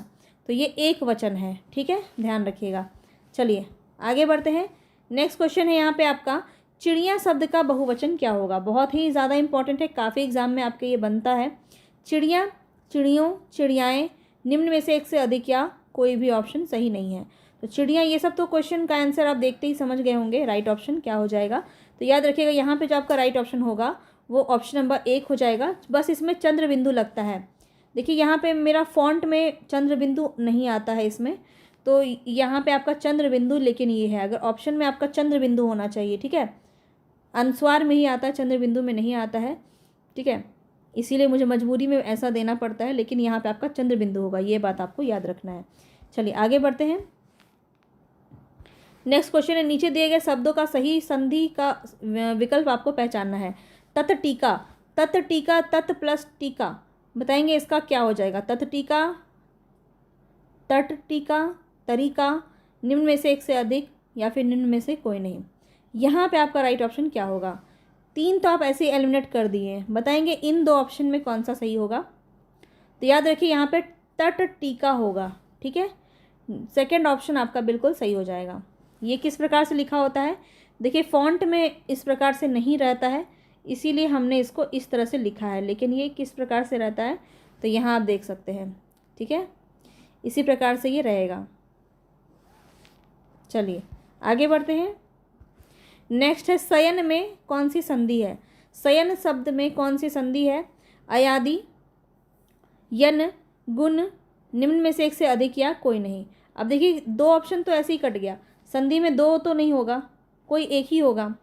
A: तो ये एक वचन है। ठीक है, ध्यान रखिएगा। चलिए आगे बढ़ते हैं। नेक्स्ट क्वेश्चन है यहाँ पे आपका, चिड़िया शब्द का बहुवचन क्या होगा। बहुत ही ज़्यादा इंपॉर्टेंट है, काफ़ी एग्जाम में आपके ये बनता है। चिड़िया, चिड़ियों, चिड़ियाएँ, निम्न में से एक से अधिक या कोई भी ऑप्शन सही नहीं है। तो चिड़िया, ये सब तो क्वेश्चन का आंसर आप देखते ही समझ गए होंगे, राइट ऑप्शन क्या हो जाएगा। तो याद रखिएगा यहाँ पे जो आपका राइट ऑप्शन होगा वो ऑप्शन नंबर 1 हो जाएगा। बस इसमें चंद्र बिंदु लगता है। देखिए यहाँ पे मेरा फॉन्ट में चंद्र बिंदु नहीं आता है इसमें, तो यहाँ पे आपका चंद्र बिंदु, लेकिन ये है, अगर ऑप्शन में आपका चंद्र बिंदु होना चाहिए। ठीक है, अनुस्वार में ही आता है, चंद्र बिंदु में नहीं आता है। ठीक है, इसीलिए मुझे मजबूरी में ऐसा देना पड़ता है, लेकिन यहाँ पे आपका चंद्र बिंदु होगा, ये बात आपको याद रखना है। चलिए आगे बढ़ते हैं। नेक्स्ट क्वेश्चन है, नीचे दिए गए शब्दों का सही संधि का विकल्प आपको पहचानना है। तत् टीका, तत् टीका, तत् प्लस टीका, बताएंगे इसका क्या हो जाएगा। तत् टीका, तट टीका, तरीका, निम्न में से एक से अधिक या फिर निम्न में से कोई नहीं। यहाँ पे आपका राइट ऑप्शन क्या होगा। 3 तो आप ऐसे एलिमिनेट कर दिए, बताएंगे इन 2 ऑप्शन में कौन सा सही होगा। तो याद रखिए यहाँ पे तट टीका होगा। ठीक है, सेकंड ऑप्शन आपका बिल्कुल सही हो जाएगा। ये किस प्रकार से लिखा होता है, देखिए फॉन्ट में इस प्रकार से नहीं रहता है, इसीलिए हमने इसको इस तरह से लिखा है, लेकिन ये किस प्रकार से रहता है तो यहाँ आप देख सकते हैं। ठीक है, इसी प्रकार से ये रहेगा। चलिए आगे बढ़ते हैं। नेक्स्ट है, शयन में कौन सी संधि है। शयन शब्द में कौन सी संधि है। अयादि, यन, गुण, निम्न में से एक से अधिक या कोई नहीं। अब देखिए 2 ऑप्शन तो ऐसे ही कट गया, संधि में 2 तो नहीं होगा, कोई एक ही होगा,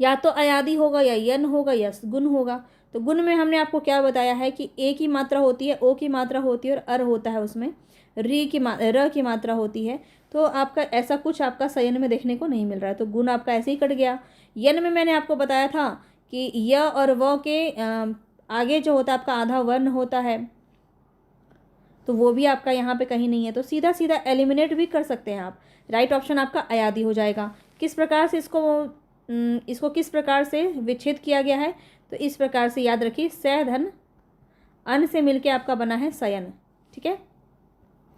A: या तो अयादि होगा या यन होगा या गुण होगा। तो गुण में हमने आपको क्या बताया है कि ए की मात्रा होती है, ओ की मात्रा होती है और अर होता है, उसमें र की मात्रा होती है। तो आपका ऐसा कुछ आपका शयन में देखने को नहीं मिल रहा है, तो गुण आपका ऐसे ही कट गया। यन में मैंने आपको बताया था कि य और व के आगे जो होता है आपका आधा वर्ण होता है, तो वो भी आपका यहाँ पे कहीं नहीं है, तो सीधा सीधा एलिमिनेट भी कर सकते हैं आप। राइट ऑप्शन आपका अयादि हो जाएगा। किस प्रकार से इसको किस प्रकार से विच्छेद किया गया है, तो इस प्रकार से याद रखिए, स धन अन से मिलके आपका बना है शयन। ठीक है,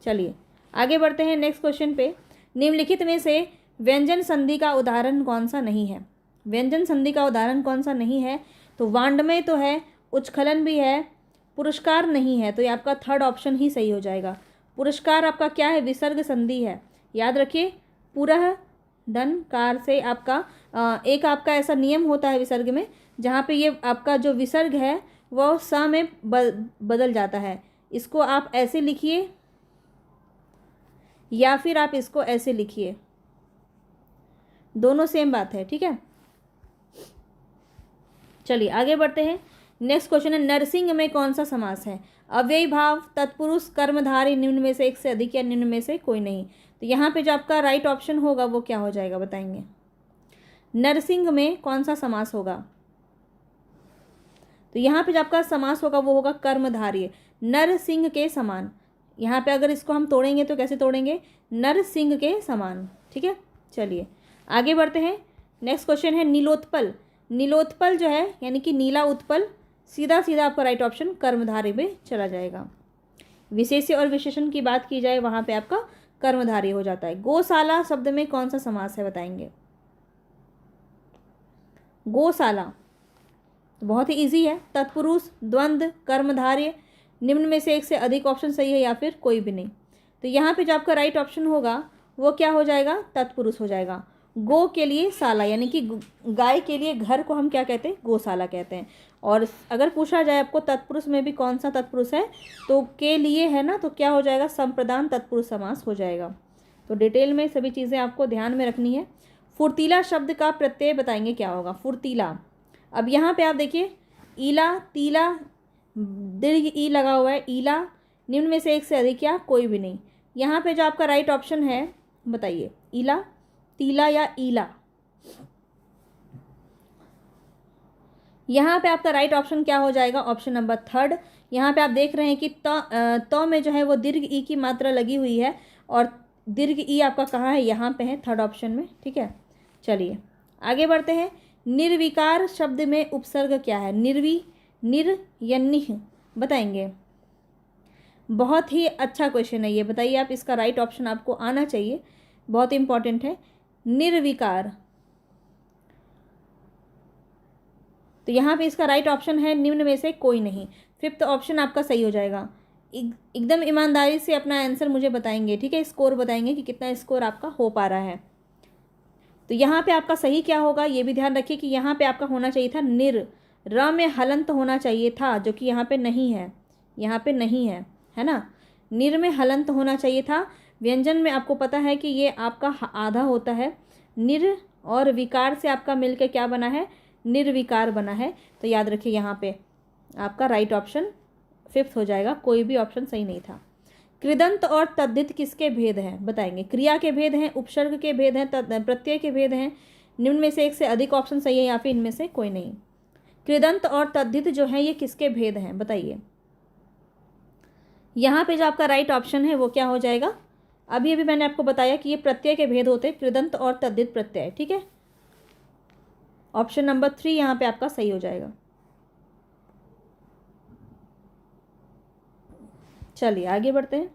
A: चलिए आगे बढ़ते हैं नेक्स्ट क्वेश्चन पे। निम्नलिखित में से व्यंजन संधि का उदाहरण कौन सा नहीं है। व्यंजन संधि का उदाहरण कौन सा नहीं है, तो वांडमय तो है, उच्छखलन भी है, पुरस्कार नहीं है, तो ये आपका थर्ड ऑप्शन ही सही हो जाएगा। पुरस्कार आपका क्या है, विसर्ग संधि है। याद रखिए, पुरः धन कार से आपका एक आपका ऐसा नियम होता है विसर्ग में, जहाँ पे ये आपका जो विसर्ग है वह स में बदल जाता है। इसको आप ऐसे लिखिए या फिर आप इसको ऐसे लिखिए, दोनों सेम बात है। ठीक है, चलिए आगे बढ़ते हैं। नेक्स्ट क्वेश्चन है, नरसिंह में कौन सा समास है। अव्ययी भाव, तत्पुरुष, कर्मधारय, निम्न में से एक से अधिक या निम्न में से कोई नहीं। तो यहाँ पे जो आपका राइट ऑप्शन होगा वो क्या हो जाएगा, बताएंगे। नरसिंह में कौन सा समास होगा, तो यहाँ पे जो आपका समास होगा वो होगा कर्मधारय, नरसिंह के समान। यहाँ पे अगर इसको हम तोड़ेंगे तो कैसे तोड़ेंगे, नरसिंह के समान। ठीक है, चलिए आगे बढ़ते हैं। नेक्स्ट क्वेश्चन है, नीलोत्पल। नीलोत्पल जो है यानी कि नीला उत्पल, सीधा सीधा आपका राइट ऑप्शन कर्मधारय में चला जाएगा। विशेष्य और विशेषण की बात की जाए वहाँ पे आपका कर्मधारय हो जाता है। गौशाला शब्द में कौन सा समास है, बताएंगे। गौशाला तो बहुत ही इजी है, तत्पुरुष, द्वंद्व, कर्मधारय, निम्न में से एक से अधिक ऑप्शन सही है या फिर कोई भी नहीं। तो यहाँ पे जो आपका राइट ऑप्शन होगा वो क्या हो जाएगा, तत्पुरुष हो जाएगा। गो के लिए शाला, यानी कि गाय के लिए घर को हम क्या कहते हैं, गौशाला कहते हैं। और अगर पूछा जाए आपको तत्पुरुष में भी कौन सा तत्पुरुष है, तो के लिए है ना, तो क्या हो जाएगा, संप्रदान तत्पुरुष समास हो जाएगा। तो डिटेल में सभी चीज़ें आपको ध्यान में रखनी है। फुर्तीला शब्द का प्रत्यय बताएंगे क्या होगा, फुर्तीला। अब यहाँ पे आप देखिए, ईला, तीला, दीर्घ ई लगा हुआ है, ईला, निम्न में से एक से अधिक या कोई भी नहीं। यहाँ पे जो आपका राइट ऑप्शन है बताइए, ईला, तीला या ईला। यहाँ पे आपका राइट ऑप्शन क्या हो जाएगा, ऑप्शन नंबर थर्ड। यहाँ पे आप देख रहे हैं कि तो में जो है वो दीर्घ ई की मात्रा लगी हुई है, और दीर्घ ई आपका कहाँ है, यहाँ पे है, थर्ड ऑप्शन में। ठीक है, चलिए आगे बढ़ते हैं। निर्विकार शब्द में उपसर्ग क्या है, निर्वी, निर या निह, बताएंगे। बहुत ही अच्छा क्वेश्चन है ये, बताइए आप, इसका राइट ऑप्शन आपको आना चाहिए, बहुत इंपॉर्टेंट है। निर्विकार, तो यहाँ पे इसका राइट ऑप्शन है निम्न में से कोई नहीं, फिफ्थ ऑप्शन आपका सही हो जाएगा। एकदम ईमानदारी से अपना आंसर मुझे बताएंगे, ठीक है, स्कोर बताएंगे कि कितना स्कोर आपका हो पा रहा है। तो यहाँ पे आपका सही क्या होगा, ये भी ध्यान रखिए कि यहाँ पे आपका होना चाहिए था निर, र में हलंत होना चाहिए था, जो कि यहाँ पे नहीं है, यहाँ पे नहीं है ना। निर में हलंत होना चाहिए था। व्यंजन में आपको पता है कि ये आपका आधा होता है, निर और विकार से आपका मिलकर क्या बना है, निर्विकार बना है। तो याद रखिए यहाँ पे आपका राइट ऑप्शन फिफ्थ हो जाएगा, कोई भी ऑप्शन सही नहीं था। कृदंत और तद्धित किसके भेद हैं, बताएंगे। क्रिया के भेद हैं, उपसर्ग के भेद हैं, प्रत्यय के भेद हैं, निम्न में से एक से अधिक ऑप्शन सही है या फिर इनमें से कोई नहीं। कृदंत और तद्धित जो है ये किसके भेद हैं, बताइए। यहाँ पे जो आपका राइट ऑप्शन है वो क्या हो जाएगा, अभी अभी मैंने आपको बताया कि ये प्रत्यय के भेद होते हैं, कृदंत और तद्धित प्रत्यय। ठीक है, ऑप्शन नंबर 3 यहाँ पे आपका सही हो जाएगा। चलिए आगे बढ़ते हैं।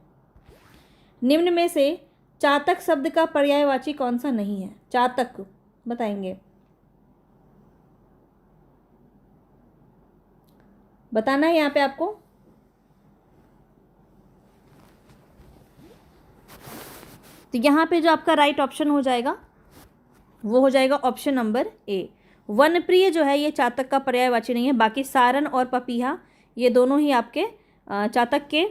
A: निम्न में से चातक शब्द का पर्यायवाची कौन सा नहीं है, चातक, बताएंगे, बताना है यहाँ पे आपको। तो यहाँ पे जो आपका राइट ऑप्शन हो जाएगा वो हो जाएगा ऑप्शन नंबर ए। वनप्रिय जो है ये चातक का पर्यायवाची नहीं है, बाकी सारन और पपीहा ये दोनों ही आपके चातक के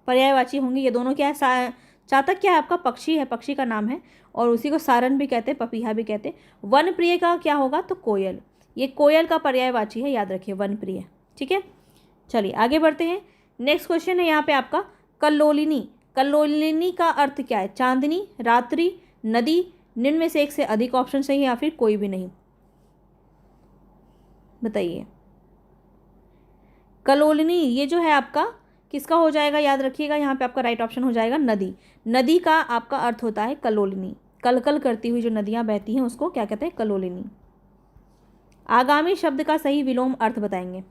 A: पर्यायवाची होंगे। ये दोनों क्या है, चातक क्या है आपका पक्षी है, पक्षी का नाम है, और उसी को सारन भी कहते हैं, पपीहा भी कहते हैं। वनप्रिय का क्या होगा, तो कोयल, ये कोयल का पर्यायवाची है, याद रखिए वनप्रिय। ठीक है, चलिए आगे बढ़ते हैं। नेक्स्ट क्वेश्चन है यहाँ पे आपका कल्लोलिनी। कल्लोलिनी का अर्थ क्या है, चांदनी, रात्रि, नदी, निम्न में से एक से अधिक ऑप्शन सही है या फिर कोई भी नहीं, बताइए। कल्लोलिनी ये जो है आपका किसका हो जाएगा, याद रखिएगा, यहाँ पे आपका राइट ऑप्शन हो जाएगा नदी। नदी का आपका अर्थ होता है कल्लोलिनी, कलकल करती हुई जो नदियाँ बहती हैं उसको क्या कहते हैं, कल्लोलिनी। आगामी शब्द का सही विलोम अर्थ बताएंगे।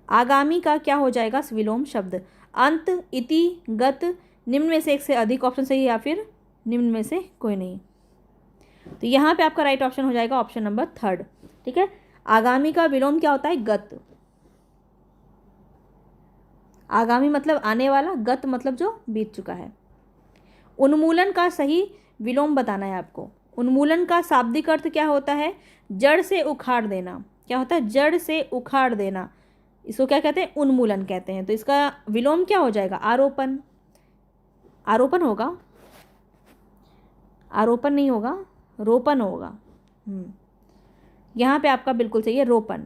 A: आगामी का क्या हो जाएगा विलोम शब्द, अंत, इति, गत, निम्न में से एक से अधिक ऑप्शन सही या फिर निम्न में से कोई नहीं। तो यहाँ पे आपका राइट ऑप्शन हो जाएगा ऑप्शन नंबर 3। ठीक है, आगामी का विलोम क्या होता है, गत। आगामी मतलब आने वाला, गत मतलब जो बीत चुका है। उन्मूलन का सही विलोम बताना है आपको। उन्मूलन का शाब्दिक अर्थ क्या होता है, जड़ से उखाड़ देना। क्या होता है, जड़ से उखाड़ देना, इसको क्या कहते हैं, उन्मूलन कहते हैं। तो इसका विलोम क्या हो जाएगा, आरोपण। आरोपण होगा, आरोपण नहीं होगा, रोपण होगा। यहाँ पे आपका बिल्कुल सही है, रोपण।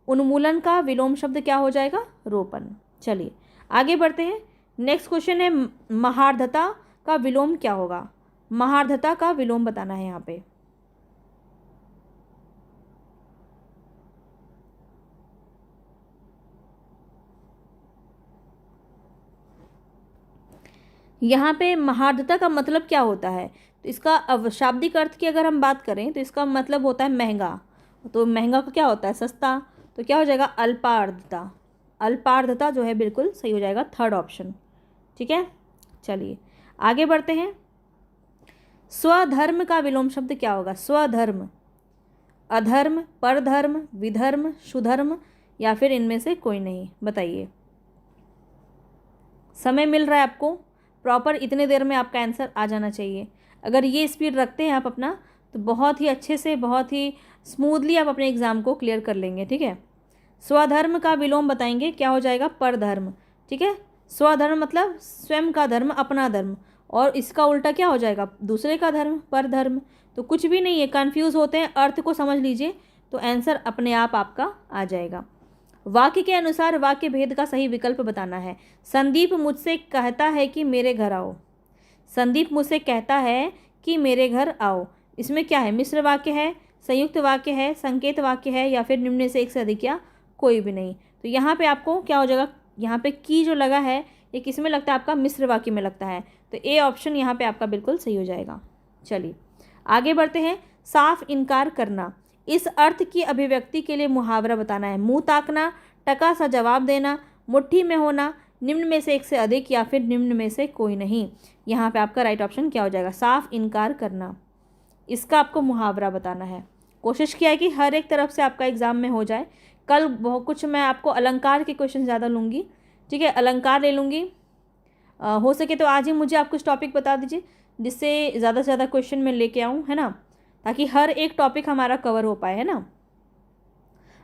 A: उन्मूलन का विलोम शब्द क्या हो जाएगा, रोपण। चलिए आगे बढ़ते हैं। नेक्स्ट क्वेश्चन है महार्धता का विलोम क्या होगा। महार्धता का विलोम बताना है यहाँ पे। यहाँ पे महार्धता का मतलब क्या होता है, तो इसका शाब्दिक अर्थ की अगर हम बात करें तो इसका मतलब होता है महंगा। तो महंगा का क्या होता है, सस्ता। तो क्या हो जाएगा, अल्पार्धता। अल्पार्धता जो है बिल्कुल सही हो जाएगा, 3rd ऑप्शन। ठीक है, चलिए आगे बढ़ते हैं। स्वधर्म का विलोम शब्द क्या होगा, स्वधर्म। अधर्म, परधर्म, विधर्म, सुधर्म या फिर इनमें से कोई नहीं, बताइए। समय मिल रहा है आपको, प्रॉपर इतने देर में आपका आंसर आ जाना चाहिए। अगर ये स्पीड रखते हैं आप अपना, तो बहुत ही अच्छे से, बहुत ही स्मूथली आप अपने एग्ज़ाम को क्लियर कर लेंगे। ठीक है, स्वधर्म का विलोम बताएंगे, क्या हो जाएगा? परधर्म। ठीक है, स्वधर्म मतलब स्वयं का धर्म, अपना धर्म, और इसका उल्टा क्या हो जाएगा? दूसरे का धर्म, परधर्म। तो कुछ भी नहीं है, कन्फ्यूज़ होते हैं, अर्थ को समझ लीजिए तो आंसर अपने आप आपका आ जाएगा। वाक्य के अनुसार वाक्य भेद का सही विकल्प बताना है। संदीप मुझसे कहता है कि मेरे घर आओ। संदीप मुझसे कहता है कि मेरे घर आओ, इसमें क्या है? मिश्र वाक्य है, संयुक्त वाक्य है, संकेत वाक्य है, या फिर निम्न से एक से अधिक, या कोई भी नहीं। तो यहाँ पे आपको क्या हो जाएगा? यहाँ पे की जो लगा है ये किस में लगता है? आपका मिश्र वाक्य में लगता है। तो ए ऑप्शन यहाँ पे आपका बिल्कुल सही हो जाएगा। चलिए आगे बढ़ते हैं। साफ इनकार करना, इस अर्थ की अभिव्यक्ति के लिए मुहावरा बताना है। मुंह ताकना, टका सा जवाब देना, मुट्ठी में होना, निम्न में से एक से अधिक, या फिर निम्न में से कोई नहीं। यहाँ पे आपका राइट ऑप्शन क्या हो जाएगा? साफ इनकार करना, इसका आपको मुहावरा बताना है। कोशिश किया है कि हर एक तरफ से आपका एग्ज़ाम में हो जाए। कल बहुत कुछ मैं आपको अलंकार के क्वेश्चन ज़्यादा लूँगी। ठीक है, अलंकार ले लूँगी। हो सके तो आज ही मुझे आप कुछ टॉपिक बता दीजिए जिससे ज़्यादा से ज़्यादा क्वेश्चन मैं लेके आऊँ, है ना, ताकि हर एक टॉपिक हमारा कवर हो पाए, है ना।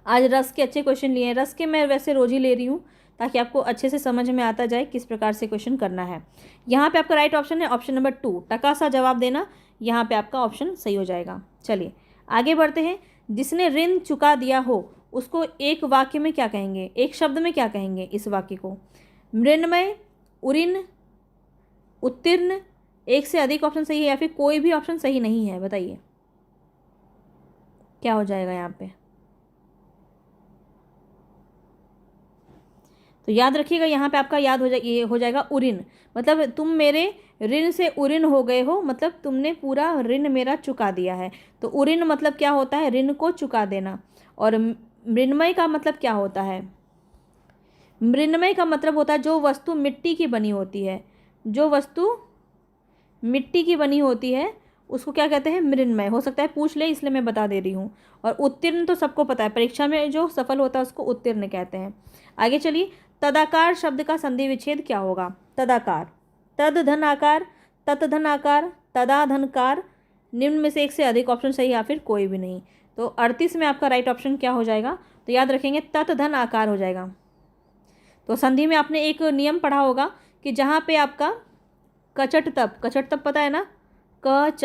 A: आज रस के अच्छे क्वेश्चन लिए हैं, रस के मैं वैसे रोज़ ही ले रही हूँ ताकि आपको अच्छे से समझ में आता जाए किस प्रकार से क्वेश्चन करना है। यहाँ पे आपका राइट ऑप्शन है ऑप्शन नंबर 2, टका सा जवाब देना। यहाँ पे आपका ऑप्शन सही हो जाएगा। चलिए आगे बढ़ते हैं। जिसने ऋण चुका दिया हो उसको एक वाक्य में क्या कहेंगे? एक शब्द में क्या कहेंगे इस वाक्य को? मृण्मय, उऋण, उत्तीर्ण, एक से अधिक ऑप्शन सही है, या फिर कोई भी ऑप्शन सही नहीं है? बताइए क्या हो जाएगा यहाँ पे। तो याद रखिएगा, यहाँ पे आपका याद ये हो जाएगा उऋण, मतलब तुम मेरे ऋण से उऋण हो गए हो, मतलब तुमने पूरा ऋण मेरा चुका दिया है। तो उऋण मतलब क्या होता है? ऋण को चुका देना। और मृण्मय का मतलब क्या होता है? मृण्मय का मतलब होता है जो वस्तु मिट्टी की बनी होती है, जो वस्तु मिट्टी की बनी होती है उसको क्या कहते हैं? मृण्मय। हो सकता है पूछ ले, इसलिए मैं बता दे रही हूँ। और उत्तीर्ण तो सबको पता है, परीक्षा में जो सफल होता है उसको उत्तीर्ण कहते हैं। आगे चलिए, तदाकार शब्द का संधि विच्छेद क्या होगा? तदाकार, तद धन आकार, तत् धन आकार, तदा धनकार, निम्न में से एक से अधिक ऑप्शन सही, या फिर कोई भी नहीं। तो 38 में आपका राइट ऑप्शन क्या हो जाएगा? तो याद रखेंगे तत् धन आकार हो जाएगा। तो संधि में आपने एक नियम पढ़ा होगा कि जहाँ पे आपका कचट तप पता है ना, क च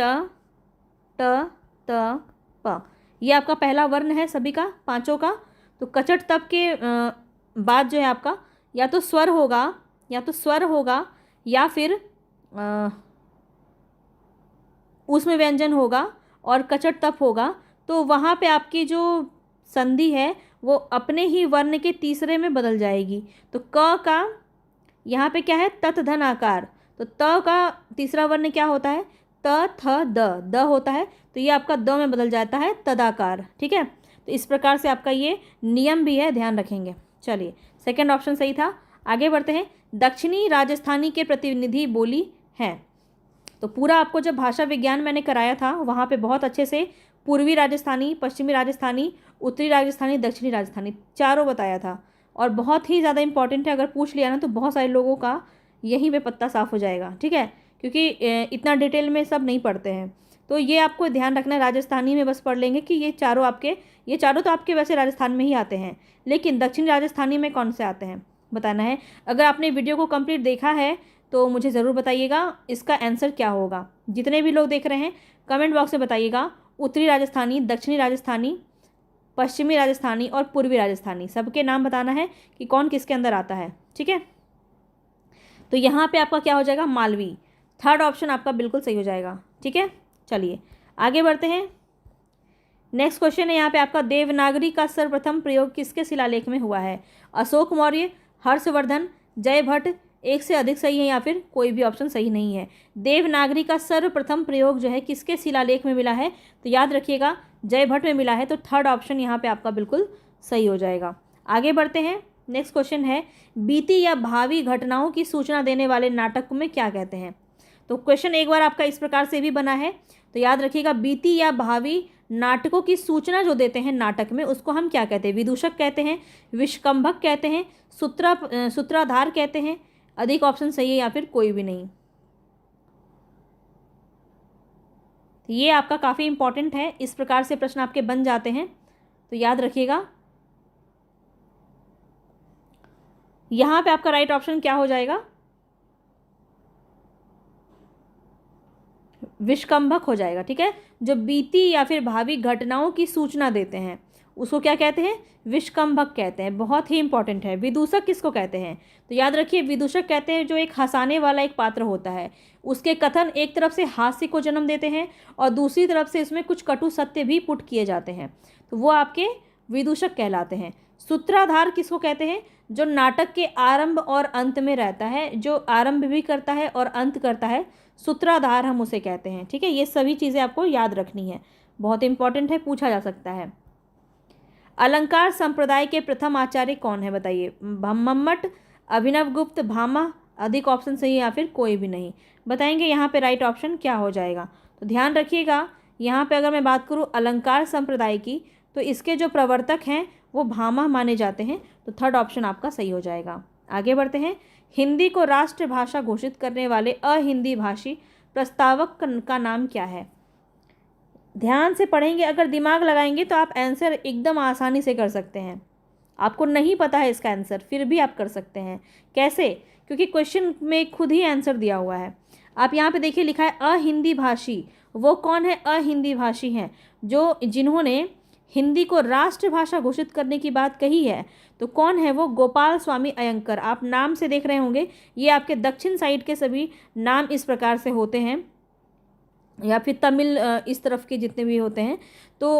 A: ट त प, ये आपका पहला वर्ण है सभी का, पांचों का। तो कचट तप के बाद जो है आपका या तो स्वर होगा, या फिर उसमें व्यंजन होगा और कचट तप होगा। तो वहाँ पे आपकी जो संधि है वो अपने ही वर्ण के तीसरे में बदल जाएगी। तो क का यहाँ पे क्या है? तत् धन आकार। तो त का तीसरा वर्ण क्या होता है? त थ द होता है। तो ये आपका द में बदल जाता है तदाकार। ठीक है, तो इस प्रकार से आपका ये नियम भी है, ध्यान रखेंगे। चलिए सेकंड ऑप्शन सही था। आगे बढ़ते हैं। दक्षिणी राजस्थानी के प्रतिनिधि बोली हैं। तो पूरा आपको जब भाषा विज्ञान मैंने कराया था वहाँ पे बहुत अच्छे से पूर्वी राजस्थानी, पश्चिमी राजस्थानी, उत्तरी राजस्थानी, दक्षिणी राजस्थानी चारों बताया था। और बहुत ही ज़्यादा इंपॉर्टेंट है, अगर पूछ लिया ना तो बहुत सारे लोगों का यहीं पे पत्ता साफ हो जाएगा। ठीक है, क्योंकि इतना डिटेल में सब नहीं पढ़ते हैं। तो ये आपको ध्यान रखना है, राजस्थानी में बस पढ़ लेंगे कि ये चारों तो आपके वैसे राजस्थान में ही आते हैं, लेकिन दक्षिण राजस्थानी में कौन से आते हैं बताना है। अगर आपने वीडियो को कंप्लीट देखा है तो मुझे ज़रूर बताइएगा इसका आंसर क्या होगा। जितने भी लोग देख रहे हैं कमेंट बॉक्स में बताइएगा, उत्तरी राजस्थानी, दक्षिणी राजस्थानी, पश्चिमी राजस्थानी और पूर्वी राजस्थानी, सबके नाम बताना है कि कौन किसके अंदर आता है। ठीक है, तो यहाँ पे आपका क्या हो जाएगा? मालवी। थर्ड ऑप्शन आपका बिल्कुल सही हो जाएगा। ठीक है, चलिए आगे बढ़ते हैं। नेक्स्ट क्वेश्चन है यहाँ पे आपका, देवनागरी का सर्वप्रथम प्रयोग किसके शिलालेख में हुआ है? अशोक मौर्य, हर्षवर्धन, जयभट्ट, एक से अधिक सही है, या फिर कोई भी ऑप्शन सही नहीं है। देवनागरी का सर्वप्रथम प्रयोग जो है किसके शिलालेख में मिला है? तो याद रखिएगा जयभट्ट में मिला है। तो थर्ड ऑप्शन यहाँ पे आपका बिल्कुल सही हो जाएगा। आगे बढ़ते हैं। नेक्स्ट क्वेश्चन है, बीती या भावी घटनाओं की सूचना देने वाले नाटक में क्या कहते हैं? तो क्वेश्चन एक बार आपका इस प्रकार से भी बना है, तो याद रखिएगा बीती या भावी नाटकों की सूचना जो देते हैं नाटक में उसको हम क्या कहते हैं? विदूषक कहते हैं, विष्कंभक कहते हैं, सूत्रधार कहते हैं। अधिक ऑप्शन सही है या फिर कोई भी नहीं। ये आपका काफ़ी इंपॉर्टेंट है, इस प्रकार से प्रश्न आपके बन जाते हैं, तो याद रखिएगा। यहाँ पे आपका राइट ऑप्शन क्या हो जाएगा, विष्कंभक हो जाएगा। ठीक है, जो बीती या फिर भावी घटनाओं की सूचना देते हैं उसको क्या कहते हैं, विष्कंभक कहते हैं। बहुत ही इंपॉर्टेंट है। विदूषक किसको कहते हैं, तो याद रखिए विदूषक कहते हैं जो एक हंसाने वाला एक पात्र होता है, उसके कथन एक तरफ से हास्य को जन्म देते हैं और दूसरी तरफ से इसमें कुछ कटु सत्य भी पुट किए जाते हैं, तो वो आपके विदूषक कहलाते हैं। सूत्रधार किसको कहते हैं, जो नाटक के आरंभ और अंत में रहता है, जो आरंभ भी करता है और अंत करता है, सूत्रधार हम उसे कहते हैं। ठीक है, ये सभी चीज़ें आपको याद रखनी है, बहुत इंपॉर्टेंट है, पूछा जा सकता है। अलंकार संप्रदाय के प्रथम आचार्य कौन है, बताइए। मम्मट, अभिनवगुप्त, भामा, अधिक ऑप्शन सही या फिर कोई भी नहीं, बताएंगे यहाँ पे राइट ऑप्शन क्या हो जाएगा। तो ध्यान रखिएगा, यहाँ पे अगर मैं बात करूँ अलंकार संप्रदाय की, तो इसके जो प्रवर्तक हैं वो भामा माने जाते हैं, तो थर्ड ऑप्शन आपका सही हो जाएगा। आगे बढ़ते हैं। हिंदी को राष्ट्रभाषा घोषित करने वाले अहिंदी भाषी प्रस्तावक का नाम क्या है। ध्यान से पढ़ेंगे, अगर दिमाग लगाएंगे तो आप आंसर एकदम आसानी से कर सकते हैं। आपको नहीं पता है इसका आंसर फिर भी आप कर सकते हैं। कैसे, क्योंकि क्वेश्चन में खुद ही आंसर दिया हुआ है। आप यहाँ पे देखिए लिखा है अहिंदी भाषी, वो कौन है, अहिंदी भाषी हैं जो जिन्होंने हिंदी को राष्ट्रभाषा घोषित करने की बात कही है, तो कौन है वो, गोपाल स्वामी अयंकर। आप नाम से देख रहे होंगे, ये आपके दक्षिण साइड के सभी नाम इस प्रकार से होते हैं, या फिर तमिल इस तरफ के जितने भी होते हैं, तो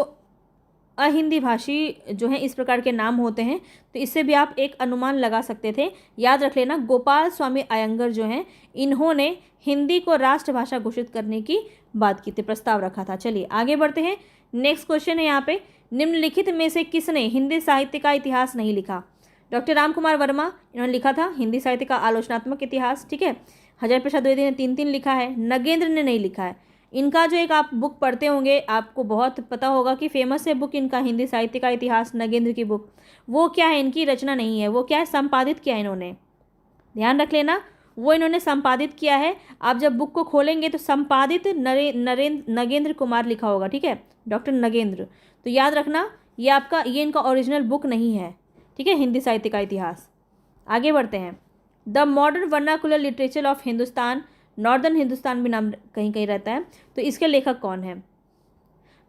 A: अहिंदी भाषी जो हैं इस प्रकार के नाम होते हैं। तो इससे भी आप एक अनुमान लगा सकते थे। याद रख लेना, गोपाल स्वामी अयंगर जो हैं इन्होंने हिंदी को राष्ट्रभाषा घोषित करने की बात की थी, प्रस्ताव रखा था। चलिए आगे बढ़ते हैं। नेक्स्ट क्वेश्चन है यहाँ पे, निम्नलिखित में से किसने हिंदी साहित्य का इतिहास नहीं लिखा। डॉक्टर राम कुमार वर्मा, इन्होंने लिखा था हिंदी साहित्य का आलोचनात्मक इतिहास। ठीक है, हजारी प्रसाद द्विवेदी ने 3 लिखा है, नगेंद्र ने नहीं लिखा है। इनका जो एक आप बुक पढ़ते होंगे, आपको बहुत पता होगा कि फेमस है बुक इनका, हिंदी साहित्य का इतिहास, नगेंद्र की बुक, वो क्या है, इनकी रचना नहीं है, वो क्या है, संपादित किया है इन्होंने। ध्यान रख लेना, वो इन्होंने संपादित किया है। आप जब बुक को खोलेंगे तो संपादित नगेंद्र कुमार लिखा होगा। ठीक है, डॉक्टर नगेंद्र। तो याद रखना, ये इनका ओरिजिनल बुक नहीं है। ठीक है, हिंदी साहित्य का इतिहास। आगे बढ़ते हैं। The modern vernacular literature of Hindustan, northern Hindustan भी नाम कहीं कहीं रहता है, तो इसके लेखक कौन है।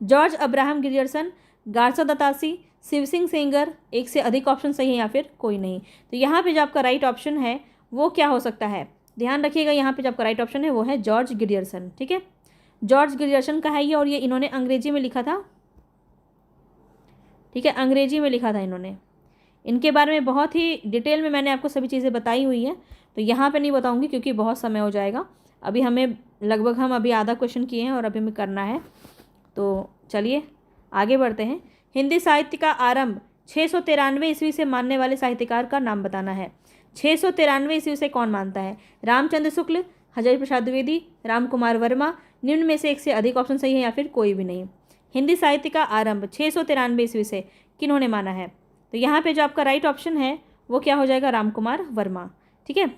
A: George Abraham Grierson, Garcin de Tassy, Shiv Singh Sengar, एक से अधिक ऑप्शन सही है या फिर कोई नहीं। तो यहाँ पे जो आपका राइट ऑप्शन है वो क्या हो सकता है, ध्यान रखिएगा, यहाँ पे जो आपका राइट ऑप्शन है वो है जॉर्ज गिरियर्सन। ठीक है, जॉर्ज गिरियर्सन का है ये, और ये इन्होंने अंग्रेजी में लिखा था। ठीक है, अंग्रेजी में लिखा था इन्होंने। इनके बारे में बहुत ही डिटेल में मैंने आपको सभी चीज़ें बताई हुई हैं, तो यहाँ पे नहीं बताऊँगी क्योंकि बहुत समय हो जाएगा। अभी हमें लगभग हम अभी आधा क्वेश्चन किए हैं और अभी हमें करना है, तो चलिए आगे बढ़ते हैं। हिंदी साहित्य का आरंभ 693 ईस्वी से मानने वाले साहित्यकार का नाम बताना है। 693 ईस्वी से कौन मानता है, रामचंद्र शुक्ल, हजारी प्रसाद द्विवेदी, राम कुमार वर्मा, निम्न में से एक से अधिक ऑप्शन सही है या फिर कोई भी नहीं। हिंदी साहित्य का आरंभ 693 ईस्वी से किन्होंने माना है, तो यहाँ पे जो आपका राइट ऑप्शन है वो क्या हो जाएगा, राम कुमार वर्मा। ठीक है,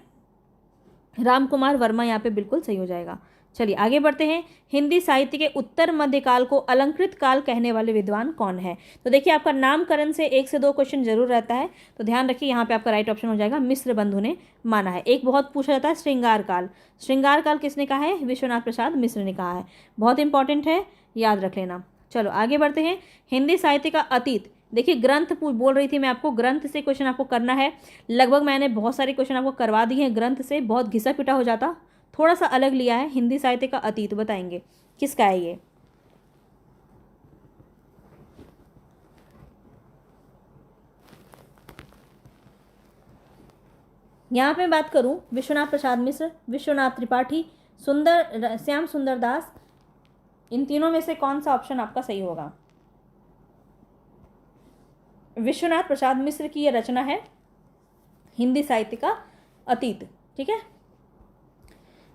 A: राम कुमार वर्मा यहाँ पे बिल्कुल सही हो जाएगा। चलिए आगे बढ़ते हैं। हिंदी साहित्य के उत्तर मध्यकाल को अलंकृत काल कहने वाले विद्वान कौन है। तो देखिए आपका नामकरण से 1 से 2 क्वेश्चन जरूर रहता है, तो ध्यान रखिए यहाँ पे आपका राइट ऑप्शन हो जाएगा मिश्र बंधु ने माना है। एक बहुत पूछा जाता है श्रृंगार काल, श्रृंगार काल किसने कहा है, विश्वनाथ प्रसाद मिश्र ने कहा है, बहुत इंपॉर्टेंट है, याद रख लेना। चलो आगे बढ़ते हैं। हिंदी साहित्य का अतीत, देखिए ग्रंथ बोल रही थी मैं आपको, ग्रंथ से क्वेश्चन आपको करना है। लगभग मैंने बहुत सारे क्वेश्चन आपको करवा दिए हैं ग्रंथ से, बहुत घिसा पिटा हो जाता, थोड़ा सा अलग लिया है। हिंदी साहित्य का अतीत बताएंगे किसका है ये। यहाँ पे बात करूँ विश्वनाथ प्रसाद मिश्र, विश्वनाथ त्रिपाठी, श्याम सुंदर दास, इन तीनों में से कौन सा ऑप्शन आपका सही होगा। विश्वनाथ प्रसाद मिश्र की यह रचना है हिंदी साहित्य का अतीत। ठीक है,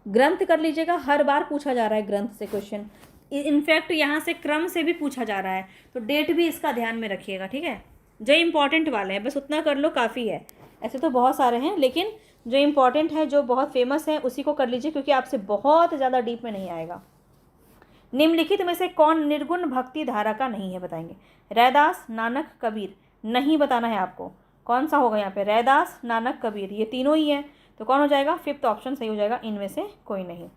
A: ग्रंथ कर लीजिएगा, हर बार पूछा जा रहा है ग्रंथ से क्वेश्चन, इनफैक्ट यहाँ से क्रम से भी पूछा जा रहा है, तो डेट भी इसका ध्यान में रखिएगा। ठीक है, जो इम्पोर्टेंट वाले हैं बस उतना कर लो काफ़ी है, ऐसे तो बहुत सारे हैं लेकिन जो इम्पोर्टेंट है, जो बहुत फेमस है उसी को कर लीजिए, क्योंकि आपसे बहुत ज़्यादा डीप में नहीं आएगा। निम्नलिखित में से कौन निर्गुण भक्ति धारा का नहीं है, बताएंगे। रैदास, नानक, कबीर। नहीं बताना है आपको कौन सा होगा यहाँ पे, रैदास, नानक, कबीर, ये तीनों ही है। तो कौन हो जाएगा, फिफ्थ ऑप्शन सही हो जाएगा, इनमें से कोई नहीं।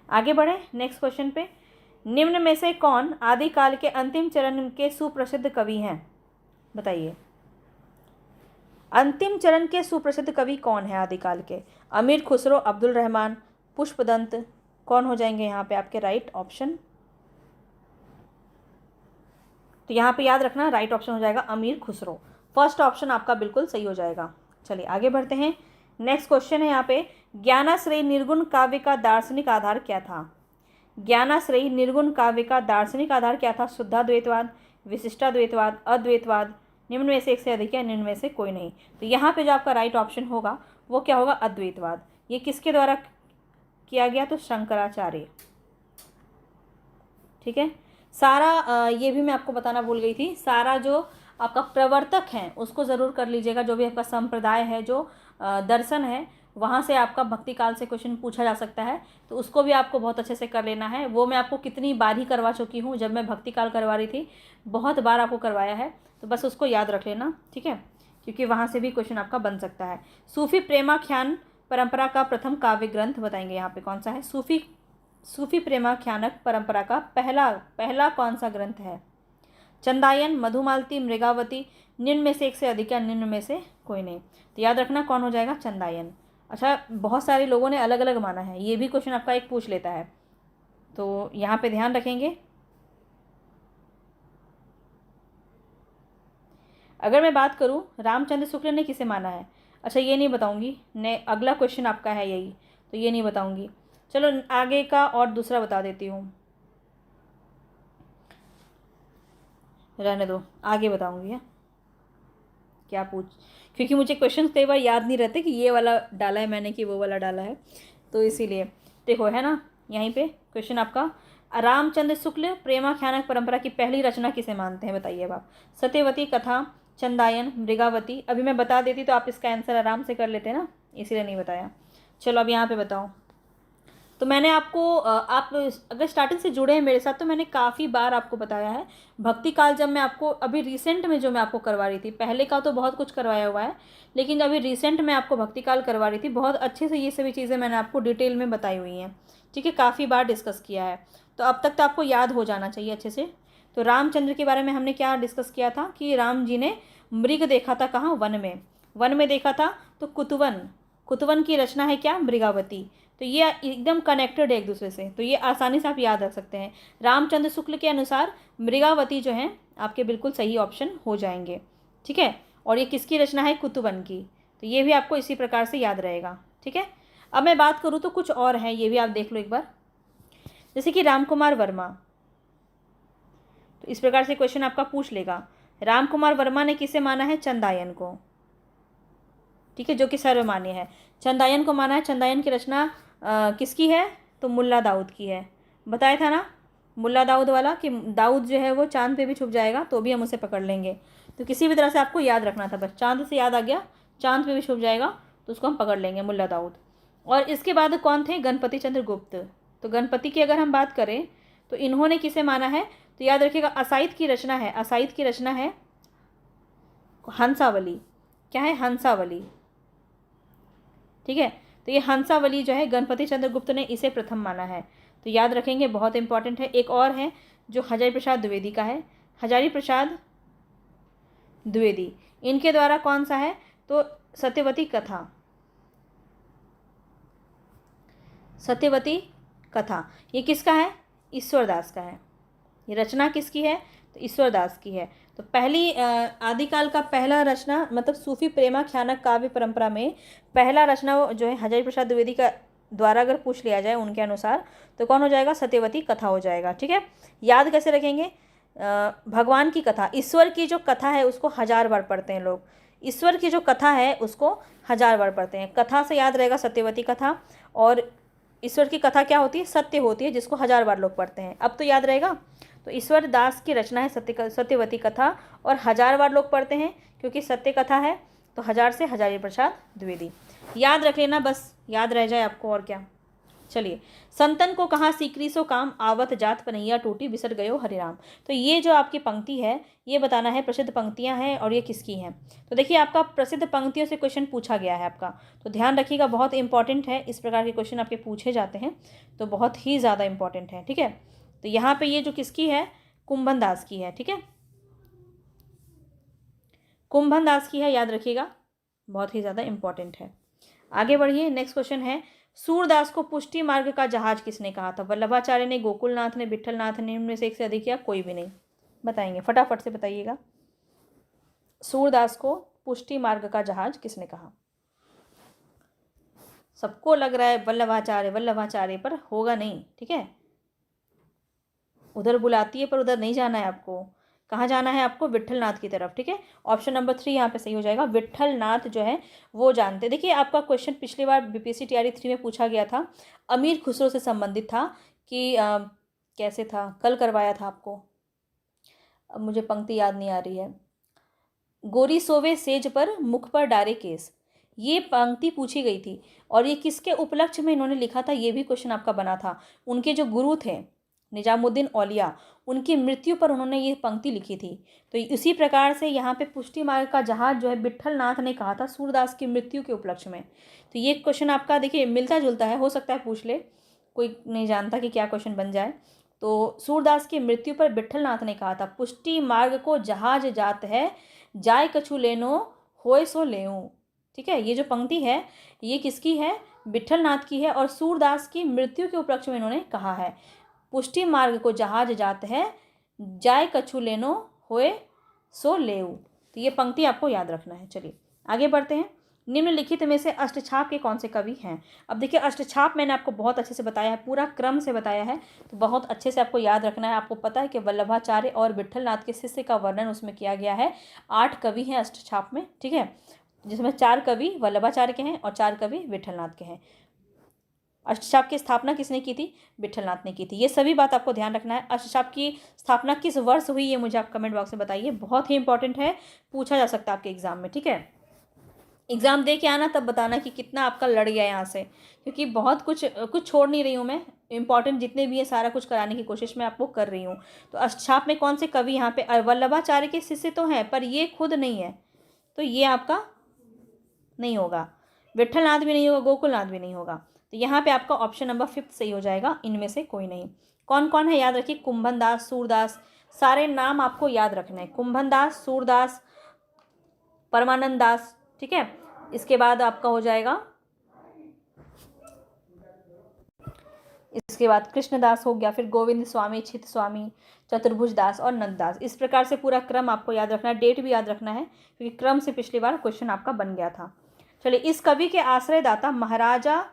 A: आगे बढ़े नेक्स्ट क्वेश्चन पे। निम्न में से कौन आदिकाल के अंतिम चरण के सुप्रसिद्ध कवि हैं, बताइए। अंतिम चरण के सुप्रसिद्ध कवि कौन है आदिकाल के? अमीर खुसरो, अब्दुल रहमान, पुष्पदंत। कौन हो जाएंगे यहाँ पे आपके राइट ऑप्शन? तो यहाँ पे याद रखना राइट ऑप्शन हो जाएगा अमीर खुसरो। फर्स्ट ऑप्शन आपका बिल्कुल सही हो जाएगा। चलिए आगे बढ़ते हैं। नेक्स्ट क्वेश्चन है यहाँ पे, ज्ञानाश्रयी निर्गुण काव्य का दार्शनिक आधार क्या था? ज्ञानाश्रयी निर्गुण काव्य का दार्शनिक आधार क्या था? शुद्धाद्वैतवाद, विशिष्टाद्वैतवाद, अद्वैतवाद। निम्न में से एक से अधिक है, निम्न में से कोई नहीं। तो यहाँ पे जो आपका राइट ऑप्शन होगा वो क्या होगा, अद्वैतवाद। ये किसके द्वारा किया गया? तो शंकराचार्य। ठीक है। सारा ये भी मैं आपको बताना भूल गई थी, सारा जो आपका प्रवर्तक है उसको ज़रूर कर लीजिएगा। जो भी आपका संप्रदाय है, जो दर्शन है, वहाँ से आपका भक्ति काल से क्वेश्चन पूछा जा सकता है, तो उसको भी आपको बहुत अच्छे से कर लेना है। वो मैं आपको कितनी बार ही करवा चुकी हूँ, जब मैं भक्ति काल करवा रही थी बहुत बार आपको करवाया है, तो बस उसको याद रख लेना, ठीक है, क्योंकि वहाँ से भी क्वेश्चन आपका बन सकता है। सूफी प्रेमाख्यान परंपरा का प्रथम काव्य ग्रंथ बताएंगे यहाँ पे कौन सा है? सूफी प्रेमाख्यानक परंपरा का पहला कौन सा ग्रंथ है? चंदायन, मधुमालती, मृगावती। निम्न में से एक से अधिक या निम्न में से कोई नहीं। तो याद रखना कौन हो जाएगा, चंदायन। अच्छा, बहुत सारे लोगों ने अलग अलग माना है, ये भी क्वेश्चन आपका एक पूछ लेता है, तो यहाँ पे ध्यान रखेंगे। अगर मैं बात करूँ रामचंद्र शुक्ल ने किसे माना है, अच्छा ये नहीं बताऊंगी। ने अगला क्वेश्चन आपका है यही, तो ये नहीं बताऊंगी। चलो आगे का और दूसरा बता देती हूँ, रहने दो, आगे बताऊंगी है क्या पूछ, क्योंकि मुझे क्वेश्चन कई बार याद नहीं रहते कि ये वाला डाला है मैंने कि वो वाला डाला है, तो इसीलिए देखो है ना यहीं पे क्वेश्चन आपका, रामचंद्र शुक्ल प्रेमाख्यानक परंपरा की पहली रचना किसे मानते हैं, बताइए आप। सत्यवती कथा, चंदायन, मृगावती। अभी मैं बता देती तो आप इसका आंसर आराम से कर लेते ना, इसीलिए नहीं बताया। चलो अब यहाँ पे बताओ। तो मैंने आपको आप अगर स्टार्टिंग से जुड़े हैं मेरे साथ, तो मैंने काफ़ी बार आपको बताया है भक्ति काल। जब मैं आपको अभी रिसेंट में जो मैं आपको करवा रही थी, पहले का तो बहुत कुछ करवाया हुआ है, लेकिन अभी रिसेंट में आपको भक्ति काल करवा रही थी, बहुत अच्छे से ये सभी चीज़ें मैंने आपको डिटेल में बताई हुई हैं, ठीक है, काफ़ी बार डिस्कस किया है, तो अब तक तो आपको याद हो जाना चाहिए अच्छे से। तो रामचंद्र के बारे में हमने क्या डिस्कस किया था कि राम जी ने मृग देखा था, कहाँ, वन में देखा था, तो कुतवन की रचना है क्या, मृगावती। तो ये एकदम कनेक्टेड है एक दूसरे से, तो ये आसानी से आप याद रख सकते हैं। रामचंद्र शुक्ल के अनुसार मृगावती जो है आपके बिल्कुल सही ऑप्शन हो जाएंगे, ठीक है। और ये किसकी रचना है, कुतवन की, तो ये भी आपको इसी प्रकार से याद रहेगा, ठीक है। अब मैं बात करूँ तो कुछ और हैं, ये भी आप देख लो एक बार, जैसे कि रामकुमार वर्मा। तो इस प्रकार से क्वेश्चन आपका पूछ लेगा, रामकुमार वर्मा ने किसे माना है, चंदायन को, ठीक है, जो कि सर्वमान्य है। चंदायन को माना है। चंदायन की रचना किसकी है, तो मुल्ला दाऊद की है। बताया था ना मुल्ला दाऊद वाला कि दाऊद जो है वो चांद पे भी छुप जाएगा तो भी हम उसे पकड़ लेंगे, तो किसी भी तरह से आपको याद रखना था, बस चांद से याद आ गया, चांद पे भी छुप जाएगा तो उसको हम पकड़ लेंगे, मुल्ला दाऊद। और इसके बाद कौन थे, गणपति चंद्र गुप्त। तो गणपति की अगर हम बात करें तो इन्होंने किसे माना है, तो याद रखिएगा असाइद की रचना है, असाइद की रचना है हंसावली। क्या है, हंसावली, ठीक है। तो ये हंसावली जो है गणपति चंद्र गुप्त ने इसे प्रथम माना है, तो याद रखेंगे, बहुत इंपॉर्टेंट है। एक और है जो हजारी प्रसाद द्विवेदी का है, हजारी प्रसाद द्विवेदी, इनके द्वारा कौन सा है, तो सत्यवती कथा, सत्यवती कथा। ये किसका है, ईश्वरदास का है। ये रचना किसकी है, तो ईश्वरदास की है। तो पहली आदिकाल का पहला रचना, मतलब सूफी प्रेमाख्यानक काव्य परंपरा में पहला रचना जो है हजारी प्रसाद द्विवेदी का द्वारा अगर पूछ लिया जाए उनके अनुसार, तो कौन हो जाएगा, सत्यवती कथा हो जाएगा, ठीक है। याद कैसे रखेंगे, भगवान की कथा, ईश्वर की जो कथा है उसको 1000 बार पढ़ते हैं लोग, ईश्वर की जो कथा है उसको 1000 बार पढ़ते हैं। कथा से याद रहेगा सत्यवती कथा, और ईश्वर की कथा क्या होती है, सत्य होती है, जिसको 1000 बार लोग पढ़ते हैं। अब तो याद रहेगा, तो ईश्वर दास की रचना है सत्यवती कथा, और 1000 बार लोग पढ़ते हैं क्योंकि सत्य कथा है, तो 1000 से हजारी प्रसाद द्विवेदी। याद रख लेना, बस याद रह जाए आपको, और क्या। चलिए, संतन को कहाँ सीकरी सो काम, आवत जात पनैया टूटी बिसर गयो हरे राम। तो ये जो आपकी पंक्ति है ये बताना है, प्रसिद्ध पंक्तियां हैं और ये किसकी हैं। तो देखिए आपका प्रसिद्ध पंक्तियों से क्वेश्चन पूछा गया है आपका, तो ध्यान रखिएगा, बहुत इंपॉर्टेंट है, इस प्रकार के क्वेश्चन आपके पूछे जाते हैं तो बहुत ही ज़्यादा इंपॉर्टेंट है। ठीक है, तो यहाँ पे ये जो किसकी है, कुंभन दास की है। ठीक है, कुंभन दास की है, याद रखिएगा, बहुत ही ज़्यादा इंपॉर्टेंट है। आगे बढ़िए, नेक्स्ट क्वेश्चन है, सूरदास को पुष्टि मार्ग का जहाज किसने कहा था। वल्लभाचार्य ने, गोकुलनाथ ने, विट्ठलनाथ ने, इनमें से एक से अधिक या कोई भी नहीं। बताएंगे, फटाफट से बताइएगा, सूरदास को पुष्टि मार्ग का जहाज किसने कहा। सबको लग रहा है वल्लभाचार्य वल्लभाचार्य, पर होगा नहीं। ठीक है, उधर बुलाती है पर उधर नहीं जाना है आपको, कहाँ जाना है आपको, विट्ठलनाथ की तरफ। ठीक है, ऑप्शन नंबर 3 यहाँ पे सही हो जाएगा, विट्ठलनाथ जो है वो जानते। देखिए आपका क्वेश्चन पिछली बार बीपीएससी टीआरई 3 में पूछा गया था, अमीर खुसरो से संबंधित था कि कैसे था, कल करवाया था आपको, अब मुझे पंक्ति याद नहीं आ रही है। गोरी सोवे सेज पर मुख पर डारे केस, ये पंक्ति पूछी गई थी और ये किसके उपलक्ष्य में इन्होंने लिखा था, ये भी क्वेश्चन आपका बना था। उनके जो गुरु थे निजामुद्दीन औलिया, उनकी मृत्यु पर उन्होंने ये पंक्ति लिखी थी। तो इसी प्रकार से यहाँ पे पुष्टि मार्ग का जहाज जो है विट्ठलनाथ ने कहा था सूरदास की मृत्यु के उपलक्ष्य में। तो ये क्वेश्चन आपका देखिए मिलता जुलता है, हो सकता है पूछ ले, कोई नहीं जानता कि क्या क्वेश्चन बन जाए। तो सूरदास की मृत्यु पर विट्ठलनाथ ने कहा था, पुष्टि मार्ग को जहाज जात है, जाय कछु लेनो होय सो लेऊं। ठीक है, ये जो पंक्ति है ये किसकी है, विट्ठलनाथ की है और सूरदास की मृत्यु के उपलक्ष्य में इन्होंने कहा है, पुष्टि मार्ग को जहाज जात है, जाय कछु लेनो होए सो लेऊ। तो ये पंक्ति आपको याद रखना है। चलिए आगे बढ़ते हैं, निम्नलिखित में से अष्टछाप के कौन से कवि हैं। अब देखिए अष्टछाप मैंने आपको बहुत अच्छे से बताया है, पूरा क्रम से बताया है, तो बहुत अच्छे से आपको याद रखना है। आपको पता है कि वल्लभाचार्य और विट्ठलनाथ के शिष्य का वर्णन उसमें किया गया है। 8 कवि हैं अष्टछाप में। ठीक है, जिसमें 4 कवि वल्लभाचार्य के हैं और 4 कवि विट्ठलनाथ के हैं। अष्टछाप की स्थापना किसने की थी, विट्ठलनाथ ने की थी। ये सभी बात आपको ध्यान रखना है। अष्टछाप की स्थापना किस वर्ष हुई ये मुझे आप कमेंट बॉक्स में बताइए, बहुत ही इंपॉर्टेंट है, पूछा जा सकता है आपके एग्जाम में। ठीक है, एग्जाम दे के आना तब बताना कि कितना आपका लड़ गया यहाँ से, क्योंकि बहुत कुछ छोड़ नहीं रही हूँ मैं, इंपॉर्टेंट जितने भी है सारा कुछ कराने की कोशिश मैं आपको कर रही हूँ। तो अष्टछाप में कौन से कवि यहाँ पे, वल्लभाचार्य के शिष्य तो हैं पर ये खुद नहीं है, तो ये आपका नहीं होगा, विट्ठलनाथ भी नहीं होगा, गोकुलनाथ भी नहीं होगा। तो यहाँ पे आपका ऑप्शन नंबर 5 सही हो जाएगा, इनमें से कोई नहीं। कौन कौन है याद रखिए, कुंभन दास, सूरदास, सारे नाम आपको याद रखना है, कुंभन दास, सूरदास, परमानंद दास। ठीक है, इसके बाद आपका हो जाएगा, इसके बाद कृष्णदास हो गया, फिर गोविंद स्वामी, चित स्वामी, चतुर्भुज दास और नंददास। इस प्रकार से पूरा क्रम आपको याद रखना है, डेट भी याद रखना है क्योंकि क्रम से पिछली बार क्वेश्चन आपका बन गया था। चलिए, इस कवि के आश्रयदाता महाराजा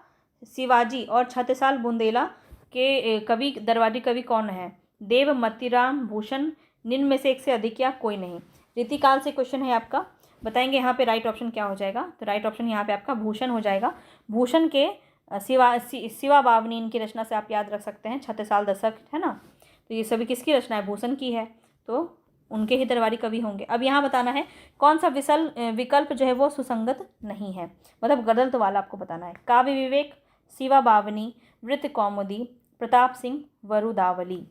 A: शिवाजी और छत्रसाल बुंदेला के कवि, दरबारी कवि कौन है, देव, मतीराम, भूषण, निम्न में से एक से अधिक या कोई नहीं। रीतिकाल से क्वेश्चन है आपका, बताएंगे यहाँ पे राइट ऑप्शन क्या हो जाएगा। तो राइट ऑप्शन यहाँ पे आपका भूषण हो जाएगा। भूषण के शिवा बावनी इनकी रचना से आप याद रख सकते हैं, छत्रसाल दशक है ना, तो ये सभी किसकी रचना है, भूषण की है, तो उनके ही दरबारी कवि होंगे। अब यहाँ बताना है कौन सा विकल्प जो है वो सुसंगत नहीं है, मतलब गलत वाला आपको बताना है। काव्य विवेक, शिवा बावनी, वृत्त कौमुदी, प्रताप सिंह वरुदावली।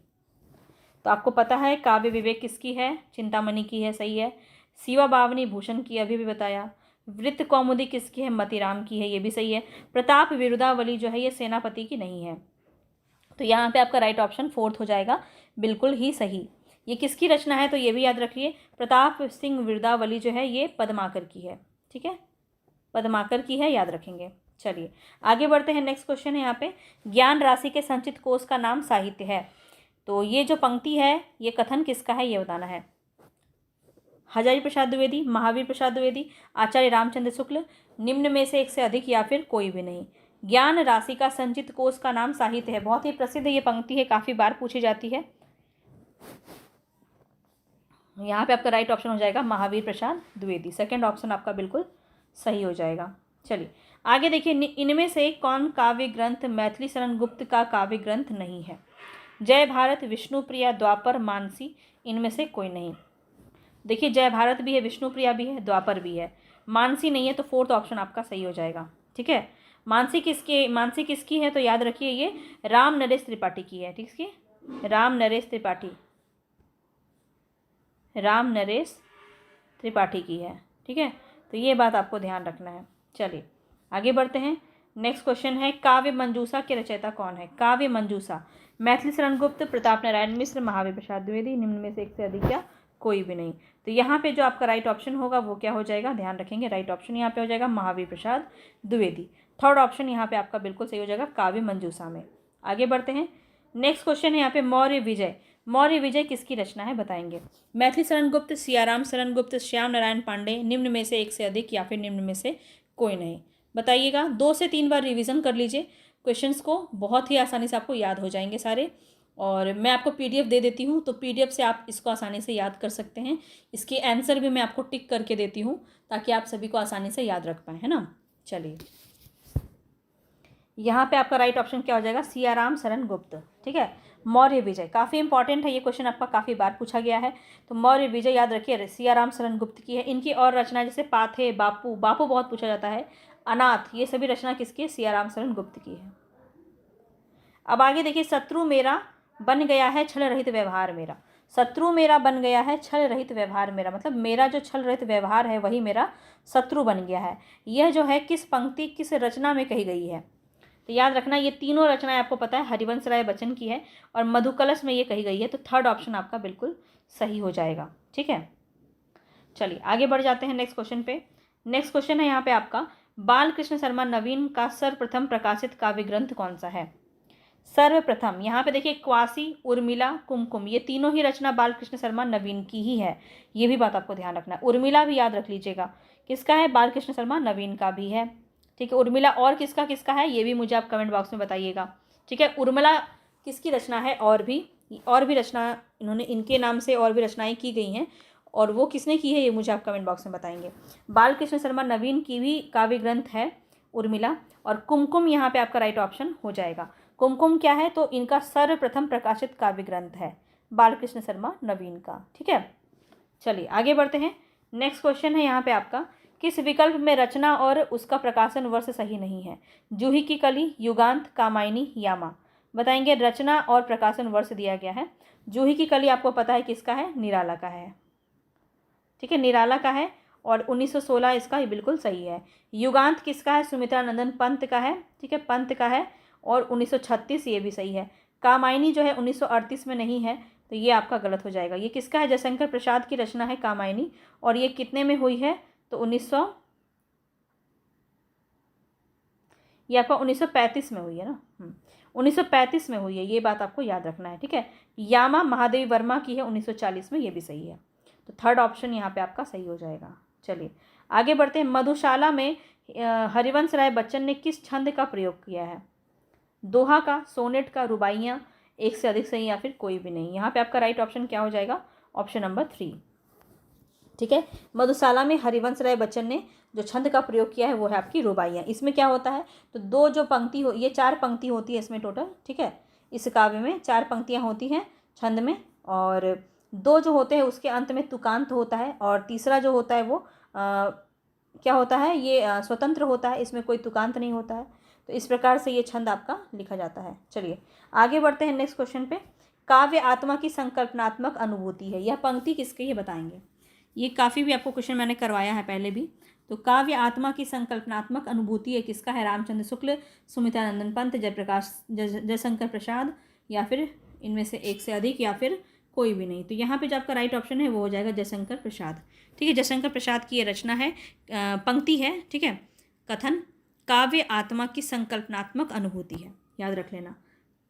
A: तो आपको पता है काव्य विवेक किसकी है, चिंतामणि की है, सही है। शिवा बावनी भूषण की, अभी भी बताया। वृत्त कौमुदी किसकी है, मतीराम की है, ये भी सही है। प्रताप विरुदावली जो है ये सेनापति की नहीं है। तो यहाँ पे आपका राइट ऑप्शन 4 हो जाएगा, बिल्कुल ही सही। ये किसकी रचना है तो ये भी याद रखिए, प्रताप सिंह विरुदावली जो है ये पद्माकर की है। ठीक है, पद्माकर की है, याद रखेंगे। चलिए आगे बढ़ते हैं, नेक्स्ट क्वेश्चन है यहाँ पे, ज्ञान राशि के संचित कोष का नाम साहित्य है। तो ये जो पंक्ति है ये कथन किसका है ये बताना है। हजारी प्रसाद द्विवेदी, महावीर प्रसाद द्विवेदी, आचार्य रामचंद्र शुक्ल, निम्न में से एक से अधिक या फिर कोई भी नहीं। ज्ञान राशि का संचित कोष का नाम साहित्य है, बहुत ही प्रसिद्ध ये पंक्ति है, काफ़ी बार पूछी जाती है। यहाँ पे आपका राइट ऑप्शन हो जाएगा महावीर प्रसाद द्विवेदी, सेकंड ऑप्शन आपका बिल्कुल सही हो जाएगा। चलिए आगे देखिए, इनमें से कौन काव्य ग्रंथ मैथिली शरण गुप्त का काव्य ग्रंथ नहीं है। जय भारत, विष्णुप्रिया, द्वापर, मानसी, इनमें से कोई नहीं। देखिए जय भारत भी है, विष्णुप्रिया भी है, द्वापर भी है, मानसी नहीं है, तो 4th ऑप्शन आपका सही हो जाएगा। ठीक है, मानसी किसकी है? तो याद रखिए ये राम नरेश त्रिपाठी की है। ठीक है, राम नरेश त्रिपाठी की है। ठीक है, तो ये बात आपको ध्यान रखना है। चलिए आगे बढ़ते हैं। नेक्स्ट क्वेश्चन है, काव्य मंजूषा के रचयिता कौन है? काव्य मंजूषा, मैथिली शरण गुप्त, प्रताप नारायण मिश्र, महावीर प्रसाद द्विवेदी, निम्न में से एक से अधिक या कोई भी नहीं। तो यहाँ पे जो आपका राइट ऑप्शन होगा वो क्या हो जाएगा? ध्यान रखेंगे, राइट ऑप्शन यहाँ पे हो जाएगा महावीर प्रसाद द्विवेदी। थर्ड ऑप्शन यहाँ पे आपका बिल्कुल सही हो जाएगा, काव्य मंजूषा में। आगे बढ़ते हैं। नेक्स्ट क्वेश्चन है यहाँ पे, मौर्य विजय। मौर्य विजय किसकी रचना है? बताएंगे। मैथिली शरण गुप्त, सियाराम शरण गुप्त, श्याम नारायण पांडे, निम्न में से एक से अधिक या फिर निम्न में से कोई नहीं। बताइएगा। 2 से 3 बार रिवीजन कर लीजिए क्वेश्चंस को, बहुत ही आसानी से आपको याद हो जाएंगे सारे। और मैं आपको पीडीएफ दे देती हूँ, तो पीडीएफ से आप इसको आसानी से याद कर सकते हैं। इसके आंसर भी मैं आपको टिक करके देती हूँ ताकि आप सभी को आसानी से याद रख पाएँ, है ना। चलिए यहाँ पे आपका राइट ऑप्शन क्या हो जाएगा? सियाराम शरण गुप्त। ठीक है, मौर्य विजय काफ़ी इंपॉर्टेंट है, ये क्वेश्चन आपका काफ़ी बार पूछा गया है। तो मौर्य विजय याद रखिए, सियाराम शरण गुप्त की है। इनकी और रचना जैसे पाथे, बापू बहुत पूछा जाता है, अनाथ, ये सभी रचना किसकी है? सियाराम शरण गुप्त की है। अब आगे देखिए, शत्रु मेरा बन गया है छल रहित व्यवहार मेरा। शत्रु मेरा बन गया है छल रहित व्यवहार मेरा, मतलब मेरा जो छल रहित व्यवहार है वही मेरा शत्रु बन गया है। यह जो है किस पंक्ति, किस रचना में कही गई है? तो याद रखना, ये तीनों रचनाएं आपको पता है हरिवंश राय बच्चन की है और मधुकलश में ये कही गई है। तो थर्ड ऑप्शन आपका बिल्कुल सही हो जाएगा। ठीक है, चलिए आगे बढ़ जाते हैं नेक्स्ट क्वेश्चन पे। नेक्स्ट क्वेश्चन है यहाँ पे आपका, बालकृष्ण शर्मा नवीन का सर्वप्रथम प्रकाशित काव्य ग्रंथ कौन सा है? सर्वप्रथम यहाँ पे देखिए, क्वासी, उर्मिला, कुमकुम, ये तीनों ही रचना बालकृष्ण शर्मा नवीन की ही है। ये भी बात आपको ध्यान रखना है। उर्मिला भी याद रख लीजिएगा, किसका है? बालकृष्ण शर्मा नवीन का भी है। ठीक है, उर्मिला और किसका है ये भी मुझे आप कमेंट बॉक्स में बताइएगा। ठीक है, उर्मिला किसकी रचना है? और भी रचना इन्होंने, इनके नाम से और भी रचनाएं की गई हैं, और वो किसने की है ये मुझे आप कमेंट बॉक्स में बताएंगे। बालकृष्ण शर्मा नवीन की भी काव्य ग्रंथ है उर्मिला, और कुमकुम यहाँ पे आपका राइट ऑप्शन हो जाएगा। कुमकुम क्या है? तो इनका सर्वप्रथम प्रकाशित काव्य ग्रंथ है बालकृष्ण शर्मा नवीन का। ठीक है, चलिए आगे बढ़ते हैं। नेक्स्ट क्वेश्चन है यहाँ पे आपका, किस विकल्प में रचना और उसका प्रकाशन वर्ष सही नहीं है? जूही की कली, युगांत, कामायनी, यामा। बताएंगे। रचना और प्रकाशन वर्ष दिया गया है। जूही की कली आपको पता है किसका है? निराला का है। ठीक है, निराला का है, और 1916 इसका ये बिल्कुल सही है। युगांत किसका है? सुमित्रा नंदन पंत का है। ठीक है, पंत का है, और 1936 ये भी सही है। कामायनी जो है 1938 में नहीं है, तो ये आपका गलत हो जाएगा। ये किसका है? जयशंकर प्रसाद की रचना है कामायनी, और ये कितने में हुई है? तो ये आपका 1935 में हुई है ना। 1935 में हुई है, ये बात आपको याद रखना है। ठीक है, यामा महादेवी वर्मा की है 1940 में, ये भी सही है। तो थर्ड ऑप्शन यहाँ पे आपका सही हो जाएगा। चलिए आगे बढ़ते हैं। मधुशाला में हरिवंश राय बच्चन ने किस छंद का प्रयोग किया है? दोहा का, सोनेट का, रुबाइयाँ, एक से अधिक सही या फिर कोई भी नहीं। यहाँ पे आपका राइट ऑप्शन क्या हो जाएगा? Option number 3। ठीक है, मधुशाला में हरिवंश राय बच्चन ने जो छंद का प्रयोग किया है वो है आपकी रुबाइयाँ। इसमें क्या होता है? तो दो जो पंक्ति हो, ये 4 पंक्ति होती है इसमें टोटल। ठीक है, इस काव्य में 4 पंक्तियाँ होती हैं छंद में, और 2 जो होते हैं उसके अंत में तुकांत होता है, और तीसरा जो होता है वो क्या होता है? ये स्वतंत्र होता है, इसमें कोई तुकांत नहीं होता है। तो इस प्रकार से ये छंद आपका लिखा जाता है। चलिए आगे बढ़ते हैं नेक्स्ट क्वेश्चन पे। काव्य आत्मा की संकल्पनात्मक अनुभूति है, यह पंक्ति किसकी है? बताएंगे। ये काफ़ी भी आपको क्वेश्चन मैंने करवाया है पहले भी। तो काव्य आत्मा की संकल्पनात्मक अनुभूति है किसका है? रामचंद्र शुक्ल, सुमित्रा नंदन पंत, जयशंकर प्रसाद, या फिर इनमें से एक से अधिक, या फिर कोई भी नहीं। तो यहाँ पे जो आपका राइट ऑप्शन है वो हो जाएगा जयशंकर प्रसाद। ठीक है, जयशंकर प्रसाद की ये रचना है, पंक्ति है। ठीक है, कथन, काव्य आत्मा की संकल्पनात्मक अनुभूति है, याद रख लेना,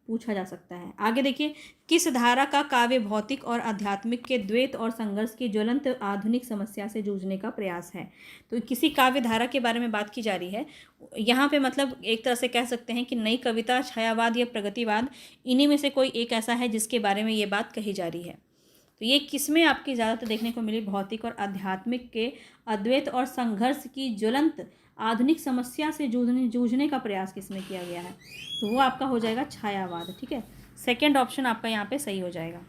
A: पूछा जा सकता है। आगे देखिए, किस धारा का काव्य भौतिक और आध्यात्मिक के द्वैत और संघर्ष की ज्वलंत आधुनिक समस्या से जूझने का प्रयास है? तो किसी काव्य धारा के बारे में बात की जा रही है यहाँ पे, मतलब एक तरह से कह सकते हैं कि नई कविता, छायावाद या प्रगतिवाद, इन्हीं में से कोई एक ऐसा है जिसके बारे में ये बात कही जा रही है। तो ये किसमें आपकी ज़्यादातर देखने को मिली? भौतिक और आध्यात्मिक के अद्वैत और संघर्ष की ज्वलंत आधुनिक समस्या से जूझने का प्रयास किसमें किया गया है? तो वो आपका हो जाएगा छायावाद। ठीक है, सेकंड ऑप्शन आपका यहाँ पे सही हो जाएगा।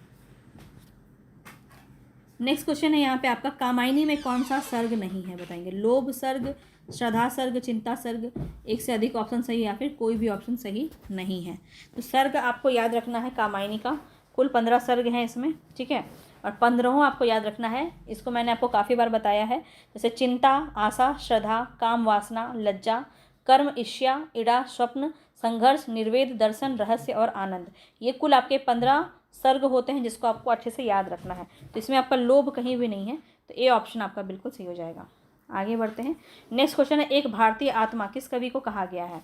A: नेक्स्ट क्वेश्चन है यहाँ पे आपका, कामायनी में कौन सा सर्ग नहीं है बताएंगे। लोभ सर्ग, श्रद्धा सर्ग, चिंता सर्ग, एक से अधिक ऑप्शन सही या फिर कोई भी ऑप्शन सही नहीं है। तो सर्ग आपको याद रखना है कामायनी का, कुल 15 सर्ग हैं इसमें, ठीक है। और 15 आपको याद रखना है, इसको मैंने आपको काफ़ी बार बताया है। जैसे चिंता, आशा, श्रद्धा, काम वासना, लज्जा, कर्म, ईर्ष्या, इड़ा, स्वप्न, संघर्ष, निर्वेद, दर्शन, रहस्य और आनंद, ये कुल आपके 15 सर्ग होते हैं जिसको आपको अच्छे से याद रखना है। तो इसमें आपका लोभ कहीं भी नहीं है, तो ए ऑप्शन आपका बिल्कुल सही हो जाएगा। आगे बढ़ते हैं। नेक्स्ट क्वेश्चन है, एक भारतीय आत्मा किस कवि को कहा गया है।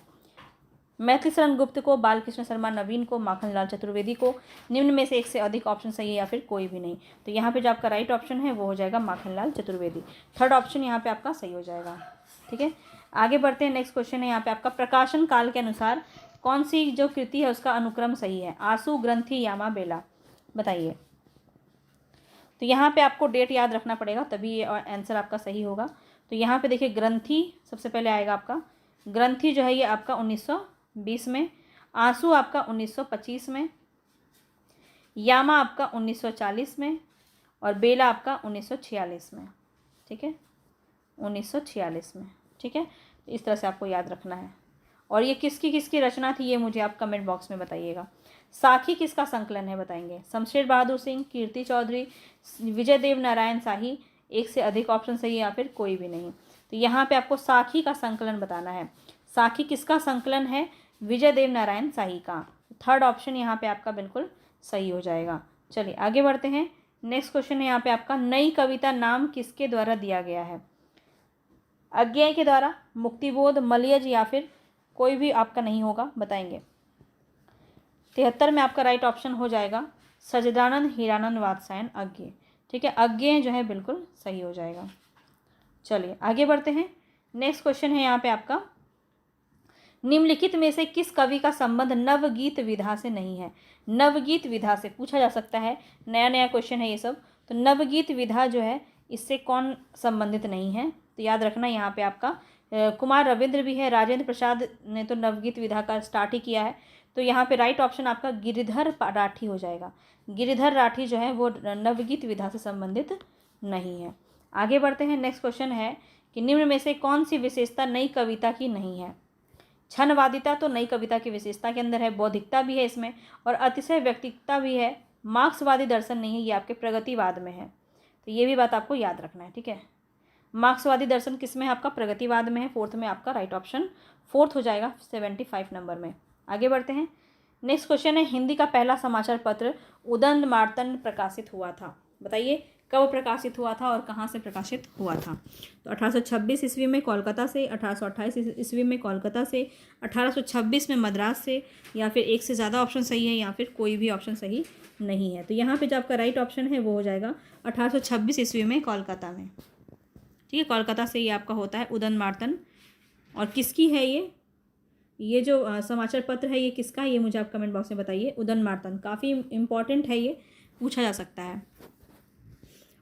A: मैथिली शरण गुप्त को, बालकृष्ण शर्मा नवीन को, माखनलाल चतुर्वेदी को, निम्न में से एक से अधिक ऑप्शन सही है या फिर कोई भी नहीं। तो यहाँ पे जो आपका राइट ऑप्शन है वो हो जाएगा माखनलाल चतुर्वेदी। थर्ड ऑप्शन यहाँ पे आपका सही हो जाएगा, ठीक है। आगे बढ़ते हैं। नेक्स्ट क्वेश्चन है यहाँ पे आपका, प्रकाशन काल के अनुसार कौन सी जो कृति है उसका अनुक्रम सही है। आसु, ग्रंथि, यामा, बेला, बताइए। तो यहाँ पे आपको डेट याद रखना पड़ेगा तभी ये आंसर आपका सही होगा। तो यहाँ पे देखिए, ग्रंथि सबसे पहले आएगा आपका। ग्रंथि जो है ये आपका 1920 में, आंसू आपका 1925 में, यामा आपका 1940 में और बेला आपका 1946 में, ठीक है, 1946 में, ठीक है। तो इस तरह से आपको याद रखना है। और ये किसकी किसकी रचना थी ये मुझे आप कमेंट बॉक्स में बताइएगा। साखी किसका संकलन है बताएंगे। शमशेर बहादुर सिंह, कीर्ति चौधरी, विजय देव नारायण शाही, एक से अधिक ऑप्शन सही है या फिर कोई भी नहीं। तो यहाँ पे आपको साखी का संकलन बताना है। साखी किसका संकलन है, विजय देव नारायण शाही का। थर्ड ऑप्शन यहाँ पे आपका बिल्कुल सही हो जाएगा। चलिए आगे बढ़ते हैं। नेक्स्ट क्वेश्चन है यहाँ पे आपका, नई कविता नाम किसके द्वारा दिया गया है। अज्ञेय के द्वारा, मुक्तिबोध, मलयज या फिर कोई भी आपका नहीं होगा, बताएंगे। 73 में आपका राइट ऑप्शन हो जाएगा सच्चिदानंद हीरानंद वात्स्यायन अज्ञेय, ठीक है। अज्ञेय जो है बिल्कुल सही हो जाएगा। चलिए आगे बढ़ते हैं। नेक्स्ट क्वेश्चन है यहाँ पे आपका, निम्नलिखित में से किस कवि का संबंध नवगीत विधा से नहीं है। नवगीत विधा से पूछा जा सकता है, नया नया क्वेश्चन है ये सब। तो नवगीत विधा जो है इससे कौन संबंधित नहीं है, तो याद रखना यहाँ पे आपका कुमार रविंद्र भी है, राजेंद्र प्रसाद ने तो नवगीत विधा का स्टार्ट ही किया है। तो यहाँ पे राइट ऑप्शन आपका गिरिधर राठी हो जाएगा। गिरिधर राठी जो है वो नवगीत विधा से संबंधित नहीं है। आगे बढ़ते हैं। नेक्स्ट क्वेश्चन है कि निम्न में से कौन सी विशेषता नई कविता की नहीं है। क्षणवादिता तो नई कविता की विशेषता के अंदर है, बौद्धिकता भी है इसमें और अतिशय व्यक्तिकता भी है। मार्क्सवादी दर्शन नहीं है, ये आपके प्रगतिवाद में है, तो ये भी बात आपको याद रखना है, ठीक है। मार्क्सवादी दर्शन किस में है आपका, प्रगतिवाद में है। फोर्थ में आपका राइट ऑप्शन फोर्थ हो जाएगा 75 नंबर में। आगे बढ़ते हैं। नेक्स्ट क्वेश्चन है, हिंदी का पहला समाचार पत्र उदंड मार्तंड प्रकाशित हुआ था, बताइए कब प्रकाशित हुआ था और कहाँ से प्रकाशित हुआ था। तो 1826 ईस्वी में कोलकाता से, 1828 ईस्वी में कोलकाता से, 1826 में मद्रास से, या फिर एक से ज़्यादा ऑप्शन सही है या फिर कोई भी ऑप्शन सही नहीं है। तो यहाँ पे जो आपका राइट ऑप्शन है वो हो जाएगा 1826 ईस्वी में कोलकाता में, ठीक है। कोलकाता से ये आपका होता है उदंड मार्तंड। और किसकी है ये जो समाचार पत्र है ये किसका है, ये मुझे आप कमेंट बॉक्स में बताइए। उदंड मार्तंड काफ़ी इंपॉर्टेंट है, ये पूछा जा सकता है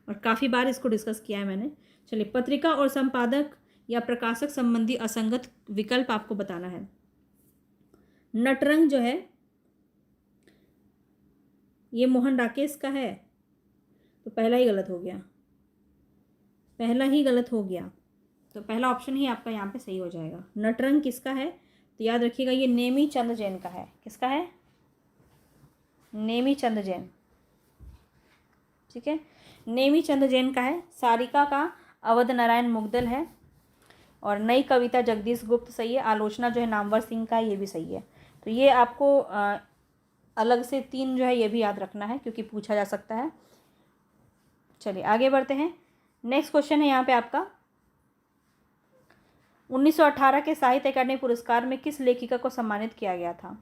A: और काफ़ी बार इसको डिस्कस किया है मैंने। चलिए, पत्रिका और संपादक या प्रकाशक संबंधी असंगत विकल्प आपको बताना है। नटरंग जो है ये मोहन राकेश का है, तो पहला ही गलत हो गया, पहला ही गलत हो गया। तो पहला ऑप्शन ही आपका यहाँ पे सही हो जाएगा। नटरंग किसका है, तो याद रखिएगा ये नेमी चंद जैन का है। किसका है, नेमी चंद जैन, ठीक है, नेमी चंद जैन का है। सारिका का अवध नारायण मुग्दल है और नई कविता जगदीश गुप्त सही है। आलोचना जो है नामवर सिंह का, ये भी सही है। तो ये आपको अलग से 3 जो है ये भी याद रखना है क्योंकि पूछा जा सकता है। चलिए आगे बढ़ते हैं। नेक्स्ट क्वेश्चन है यहाँ पे आपका, 1918 के साहित्य अकादमी पुरस्कार में किस लेखिका को सम्मानित किया गया था।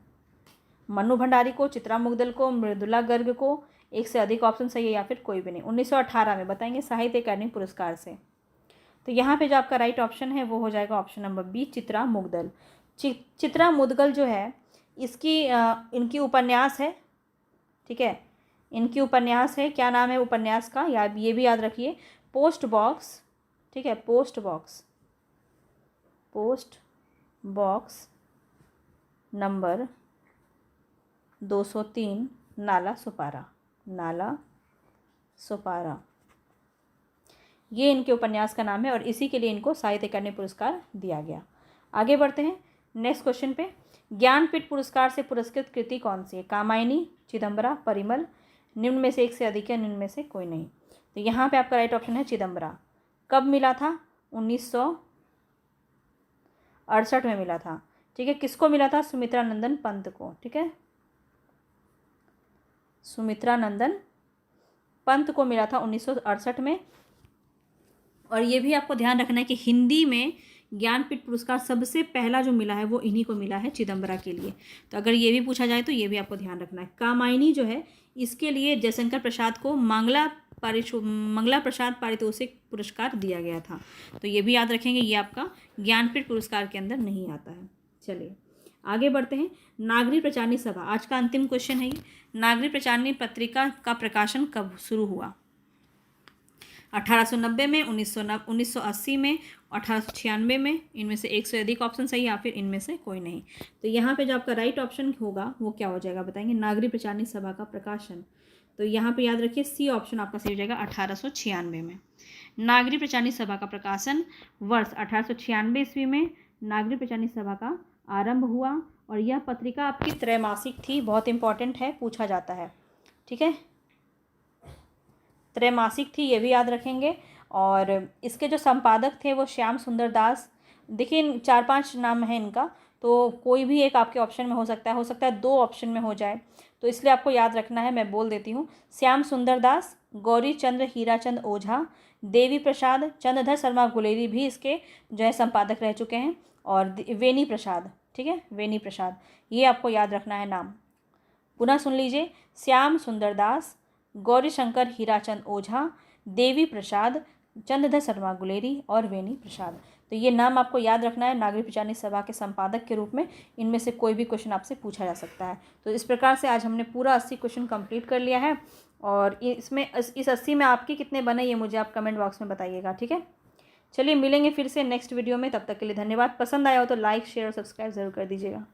A: मन्नू भंडारी को, चित्रा मुग्दल को, मृदुला गर्ग को, एक से अधिक ऑप्शन सही है या फिर कोई भी नहीं। 1918 में बताएंगे साहित्य अकादमी पुरस्कार से। तो यहाँ पे जो आपका राइट ऑप्शन है वो हो जाएगा option number B, Chitra Mudgal. Chitra Mudgal जो है इसकी इनकी उपन्यास है, ठीक है, इनकी उपन्यास है। क्या नाम है उपन्यास का, या ये भी याद रखिए, पोस्ट बॉक्स, ठीक है, पोस्ट बॉक्स नंबर 203 नाला सुपारा, ये इनके उपन्यास का नाम है और इसी के लिए इनको साहित्य अकादमी पुरस्कार दिया गया। आगे बढ़ते हैं नेक्स्ट क्वेश्चन पे। ज्ञानपीठ पुरस्कार से पुरस्कृत कृति कौन सी है? कामायनी, चिदम्बरा, परिमल, निम्न में से एक से अधिक है, निम्न में से कोई नहीं। तो यहाँ पे आपका राइट ऑप्शन है चिदम्बरा। कब मिला था? 1968 में मिला था। ठीक है, किसको मिला था? सुमित्रा नंदन पंत को। ठीक है, सुमित्रा नंदन पंत को मिला था 1968 में। और ये भी आपको ध्यान रखना है कि हिंदी में ज्ञानपीठ पुरस्कार सबसे पहला जो मिला है वो इन्हीं को मिला है, चिदम्बरा के लिए। तो अगर ये भी पूछा जाए तो ये भी आपको ध्यान रखना है। कामायनी जो है इसके लिए जयशंकर प्रसाद को मंगला प्रसाद पारितोषिक पुरस्कार दिया गया था। तो ये भी याद रखेंगे, ये आपका ज्ञानपीठ पुरस्कार के अंदर नहीं आता है। चलिए आगे बढ़ते हैं। नागरी प्रचारणी सभा, आज का अंतिम क्वेश्चन है ये। नागरी प्रचारणी पत्रिका का प्रकाशन कब शुरू हुआ? 1890 में, 1980 में, 1896 में, इनमें से एक से अधिक ऑप्शन सही या फिर इनमें से कोई नहीं। तो यहाँ पे जो आपका राइट ऑप्शन होगा वो क्या हो जाएगा बताएंगे? नागरी प्रचारणी सभा का प्रकाशन। तो यहाँ पे याद रखिए सी ऑप्शन आपका सही हो जाएगा 1896 में। नागरी प्रचारणी सभा का प्रकाशन वर्ष 1896 ईस्वी में नागरी प्रचारणी सभा का आरंभ हुआ और यह पत्रिका आपकी त्रैमासिक थी। बहुत इंपॉर्टेंट है, पूछा जाता है। ठीक है, त्रैमासिक थी, ये भी याद रखेंगे। और इसके जो संपादक थे वो श्याम सुंदर दास। देखिए 4-5 नाम है इनका, तो कोई भी एक आपके ऑप्शन में हो सकता है 2 ऑप्शन में हो जाए, तो इसलिए आपको याद रखना है। मैं बोल देती हूँ, श्याम सुंदर दास, गौरी चंद्र हीराचंद ओझा, देवी प्रसाद, चंद्रधर शर्मा गुलेरी भी इसके जो है संपादक रह चुके हैं, और वेनी प्रसाद। ठीक है, वेनी प्रसाद, ये आपको याद रखना है नाम। पुनः सुन लीजिए, श्याम सुंदर दास, गौरी शंकर हीराचंद ओझा, देवी प्रसाद, चंद्रधर शर्मा गुलेरी और वेनी प्रसाद। तो ये नाम आपको याद रखना है नागरी प्रचारणी सभा के संपादक के रूप में। इनमें से कोई भी क्वेश्चन आपसे पूछा जा सकता है। तो इस प्रकार से आज हमने पूरा 80 क्वेश्चन कंप्लीट कर लिया है। और इसमें इस 80 में आपके कितने बने ये मुझे आप कमेंट बॉक्स में बताइएगा। ठीक है, चलिए मिलेंगे फिर से नेक्स्ट वीडियो में। तब तक के लिए धन्यवाद। पसंद आया हो तो लाइक, शेयर और सब्सक्राइब ज़रूर कर दीजिएगा।